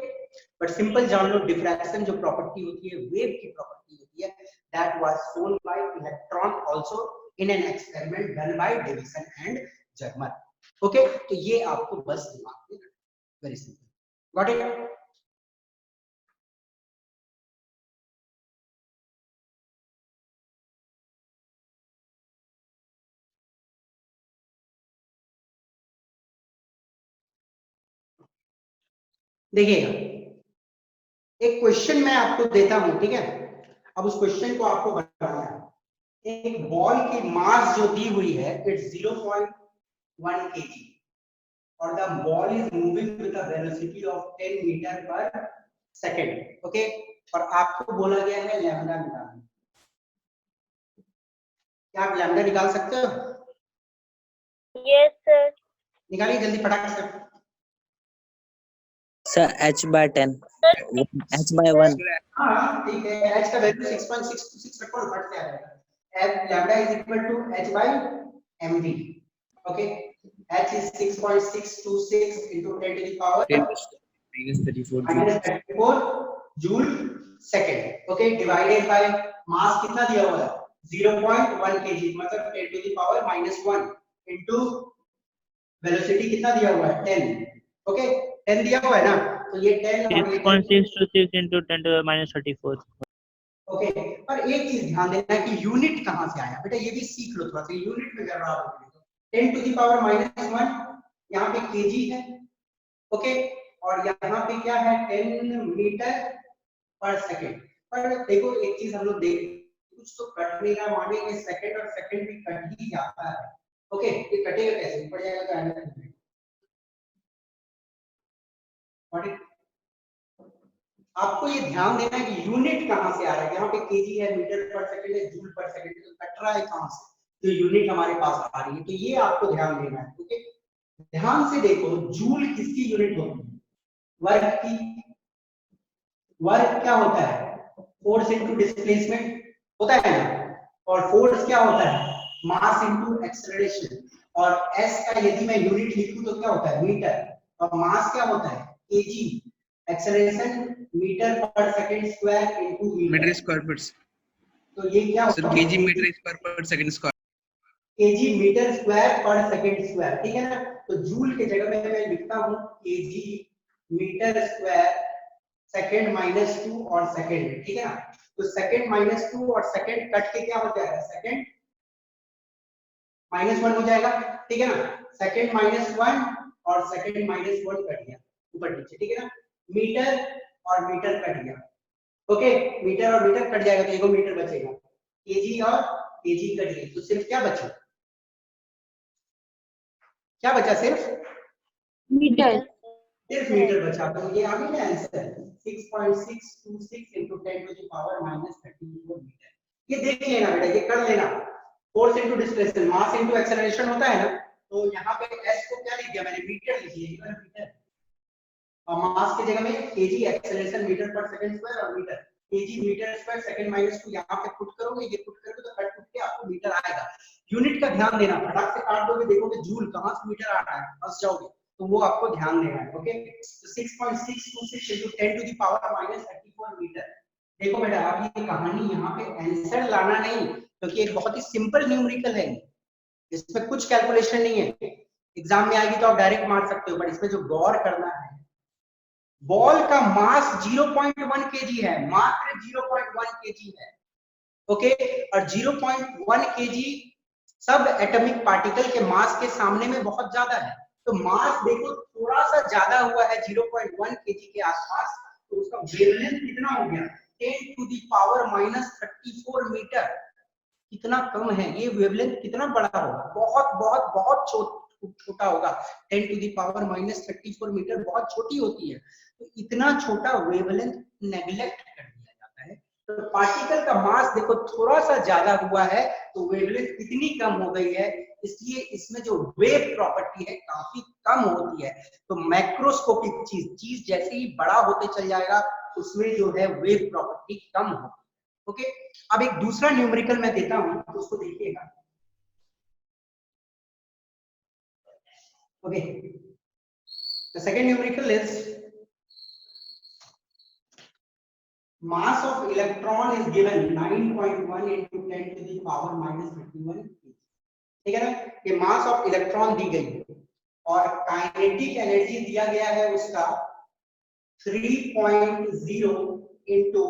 बट सिंपल जान लो डिफ्रैक्शन जो प्रॉपर्टी होती है वेव की प्रॉपर्टी होती है, that was shown by electron also in an experiment done by Davisson and Germer. Okay, तो ये आपको बस दिमाग में रखना, वेरी सिंपल, गॉट इट। देखिएगा, एक क्वेश्चन मैं आपको देता हूं, ठीक है। अब उस क्वेश्चन को आपको बताना है। एक बॉल की मास जो दी हुई है इट्स 0.1 kg और the ball is moving with a velocity of 10 metre per second, okay, और आपको बोला गया है लैम्डा निकालना। क्या आप लैम्डा निकाल सकते हो? Yes sir. निकालिए जल्दी फटाक से। Sir h/10, h/1। हाँ ठीक है, h का वैल्यू 6.626 रखो और फट से आ जाएगा। f lambda is equal to h by mv, okay, h is 6.626 into 10 to the power -34 joule second, okay, divided by mass कितना दिया हुआ है 0.1 kg, मतलब 10 to the power -1 into velocity कितना दिया हुआ है 10, ओके, 10 दिया हुआ है ना, तो ये 10 और ये 6.626 into 10 to the minus 34। Okay, पर एक चीज ध्यान देना है कि यूनिट कहां से आया बेटा, ये भी सीख लो थोड़ा सा, यूनिट में कर रहा हूं। 10 to the power -1 यहाँ पे kg है, ओके, और यहाँ पे क्या है 10 मीटर पर सेकंड। पर देखो एक चीज हम लोग देख, कुछ तो कट नहीं रहा, मानेंगे सेकंड और सेकंड भी कट ही जाता है, ओके, ये कटेगा कैसे, ऊपर जाएगा तो आएगा नहीं। आपको ये ध्यान देना है कि यूनिट कहां से आ रहा है, यहाँ पे केजी है, मीटर पर सेकंड है, जूल पर सेकंड है, तो कट रहा है कहां से, तो यूनिट हमारे पास आ रही है, तो ये आपको ध्यान देना है, ओके। ध्यान से देखो, जूल किसकी यूनिट होती है, वर्क की। वर्क क्या होता है, फोर्स इनटू डिस्प्लेसमेंट होता है ना, और फोर्स क्या होता है, मास इनटू एक्सेलरेशन, और एस का यदि मैं यूनिट लिखूं तो क्या होता है मीटर, और मास क्या होता है KG, acceleration metre per second square into metre square per, तो ये क्या होता है KG metre square per second square, KG metre square per second square, ठीक है ना। तो जूल के जगह में मैं लिखता हूं केजी मीटर स्क्वायर सेकंड -2 और सेकंड, ठीक है ना। तो सेकंड -2 और सेकंड कट के क्या हो जाएगा, सेकंड -1 हो जाएगा, ठीक है ना। सेकंड -1 और सेकंड -1 कट गया ऊपर नीचे, ठीक है ना। मीटर और मीटर कट गया, ओके, मीटर और मीटर कट जाएगा तो एक मीटर बचेगा, केजी और केजी कट गई, तो सिर्फ क्या बचा, क्या बचा, सिर्फ मीटर। सिर्फ मीटर बचा। तो ये आ गया answer 6.626 into 10 to the power -34 metre. ये देख लेना बेटा, ये कर लेना, force into displacement, mass into acceleration होता है ना, तो यहाँ पे s को क्या लिख दिया मैंने, मीटर लिख दिया, ये वाला मीटर, और मास की जगह में KG, acceleration metre per second square और metre, KG metre square second -2 यहाँ पे पुट करोगे, ये पुट करोगे तो कट के आपको मीटर आएगा। यूनिट का ध्यान देना, फटाक से काट दोगे, देखोगे जूल कहां से मीटर आ रहा है, फंस जाओगे, तो वो आपको ध्यान देना है, ओके। तो 6.626 into 10 to the power -34 metre. देखो बेटा, अब ये कहानी यहाँ पे आंसर लाना नहीं, क्योंकि एक बहुत ही सिंपल न्यूमेरिकल है, इसमें कुछ कैलकुलेशन नहीं है, एग्जाम में आएगी तो आप डायरेक्ट मार सकते हो, पर इसमें जो गौर करना है, बॉल का मास 0.1 kg है, मात्र 0.1 kg है, ओके, और 0.1 kg सब एटॉमिक पार्टिकल के मास के सामने में बहुत ज्यादा है, तो मास देखो थोड़ा सा ज्यादा हुआ है 0.1 kg के आसपास, तो उसका वेवलेंथ कितना हो गया 10 टू द पावर -34 मीटर, कितना कम है ये वेवलेंथ, कितना बड़ा होगा, बहुत बहुत बहुत छोटा होगा। 10 टू द पावर -34 मीटर बहुत छोटी होती है, तो इतना छोटा वेवलेंथ नेग्लेक्ट कर दिया जाता है। तो पार्टिकल का मास देखो थोड़ा सा ज्यादा हुआ है तो वेवलेंथ कितनी कम हो गई है, इसलिए इसमें जो वेव प्रॉपर्टी है काफी कम होती है। तो मैक्रोस्कोपिक चीज जैसे ही बड़ा होते चल जाएगा उसमें जो है वेव प्रॉपर्टी कम होगी। ओके, अब एक दूसरा न्यूमेरिकल मैं देता हूं तो उसको देखिएगा। Okay, the second numerical is mass of electron is given 9.1 into 10 to the power -31 kg, ठीक है ना। ये मास ऑफ इलेक्ट्रॉन दी गई है और काइनेटिक एनर्जी दिया गया है उसका 3.0 into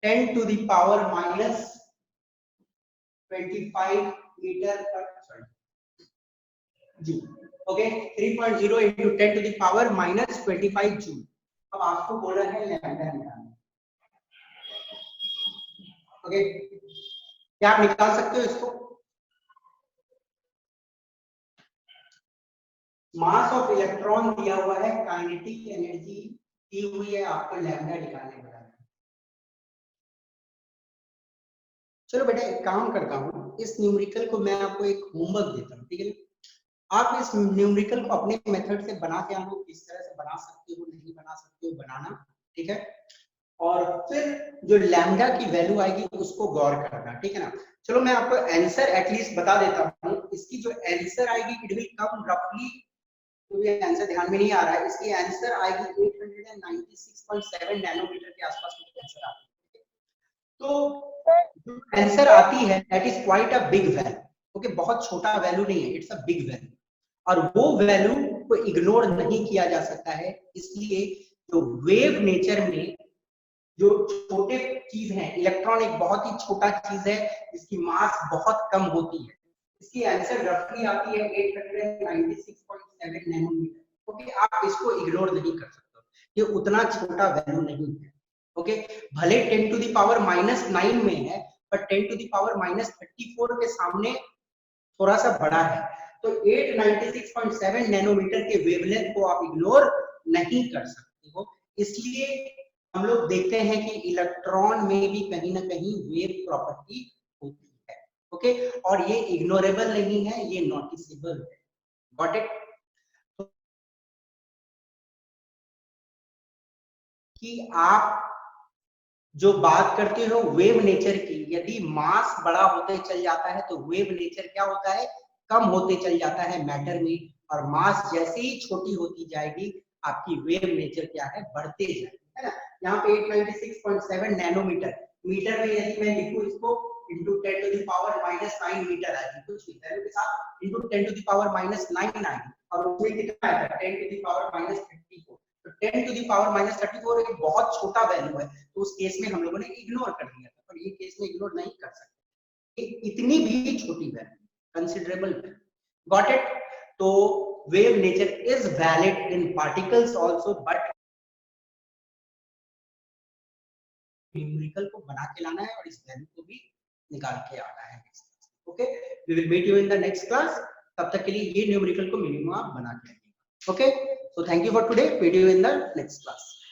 10 to the power -25 metre पर joule. Okay, 3.0 into 10 to the power -25 joule. अब आपको बोला है लैम्डा निकालना। ओके, क्या आप निकाल सकते हो इसको? मास ऑफ इलेक्ट्रॉन दिया हुआ है, काइनेटिक एनर्जी दी हुई है, आपको लैम्डा निकालने पड़ा है। चलो बेटा एक काम करता हूँ, इस न्यूमेरिकल को मैं आपको एक होमवर्क देता हूँ, ठीक है ना। आप इस न्यूमेरिकल को अपने मेथड से बना के आना, किस तरह से बना सकते हो नहीं बना सकते हो बनाना, ठीक है। और फिर जो लैम्डा की वैल्यू आएगी उसको गौर करना, ठीक है ना। चलो मैं आपको आंसर एटलीस्ट बता देता हूँ। इसकी जो आंसर आएगी इट विल कम रफली, तो ये आंसर ध्यान में नहीं आ रहा है, इसकी आंसर आएगी 896.7 नैनोमीटर के आसपास की आंसर आती है। तो जो आंसर आती है that is quite a big value. Okay, बहुत छोटा वैल्यू नहीं है, इट्स अ बिग वैल्यू, और वो वैल्यू को इग्नोर नहीं किया जा सकता है। इसलिए जो वेव नेचर में जो छोटे चीज है, इलेक्ट्रॉन एक बहुत ही छोटा चीज है जिसकी मास बहुत कम होती है, इसकी आंसर रफली आती है 896.7 नैनोमीटर। ओके, आप इसको इग्नोर नहीं कर सकते, ये उतना छोटा वैल्यू नहीं है। ओके, भले 10 टू द पावर -9 में है, पर 10 टू द पावर -34 के सामने थोड़ा सा बड़ा है, तो 896.7 नैनोमीटर के वेवलेंथ को आप इग्नोर नहीं कर सकते हो। इसलिए हम लोग देखते हैं कि इलेक्ट्रॉन में भी कहीं ना कहीं वेव प्रॉपर्टी होती है। ओके, और ये इग्नोरेबल नहीं है, ये नोटिसेबल है। Got it? कि आप जो बात करते हो वेव नेचर की, यदि मास बड़ा होते चल जाता है तो वेव नेचर क्या होता है, कम होते चल जाता है मैटर में, और मास जैसे ही छोटी होती जाएगी आपकी वेव नेचर क्या है, बढ़ते जाएगी, है ना। यहाँ पे 896.7 नैनोमीटर, मीटर में यदि मैं लिखूं इसको into 10 to the power -9 metre आएगी, कुछ वैल्यू के साथ into 10 to the power -9 आएगी, और उसमें कितना आएगा 10 to the power -34। तो 10 to the power -34 एक बहुत छोटा वैल्यू है, तो उस केस में हम लोगों ने इग्नोर कर दिया था, पर ये केस में इग्नोर नहीं कर सकते, इतनी भी छोटी value, considerable value. Got it? तो wave nature is valid in particles also, but numerical को बना के लाना है और इस वैल्यू को भी निकाल के आना है। Okay, we will meet you in the next class. तब तक के लिए ये न्यूमेरिकल को मिनिमम आप बना के रखिएगा। Okay, so thank you for today. Video in the next class.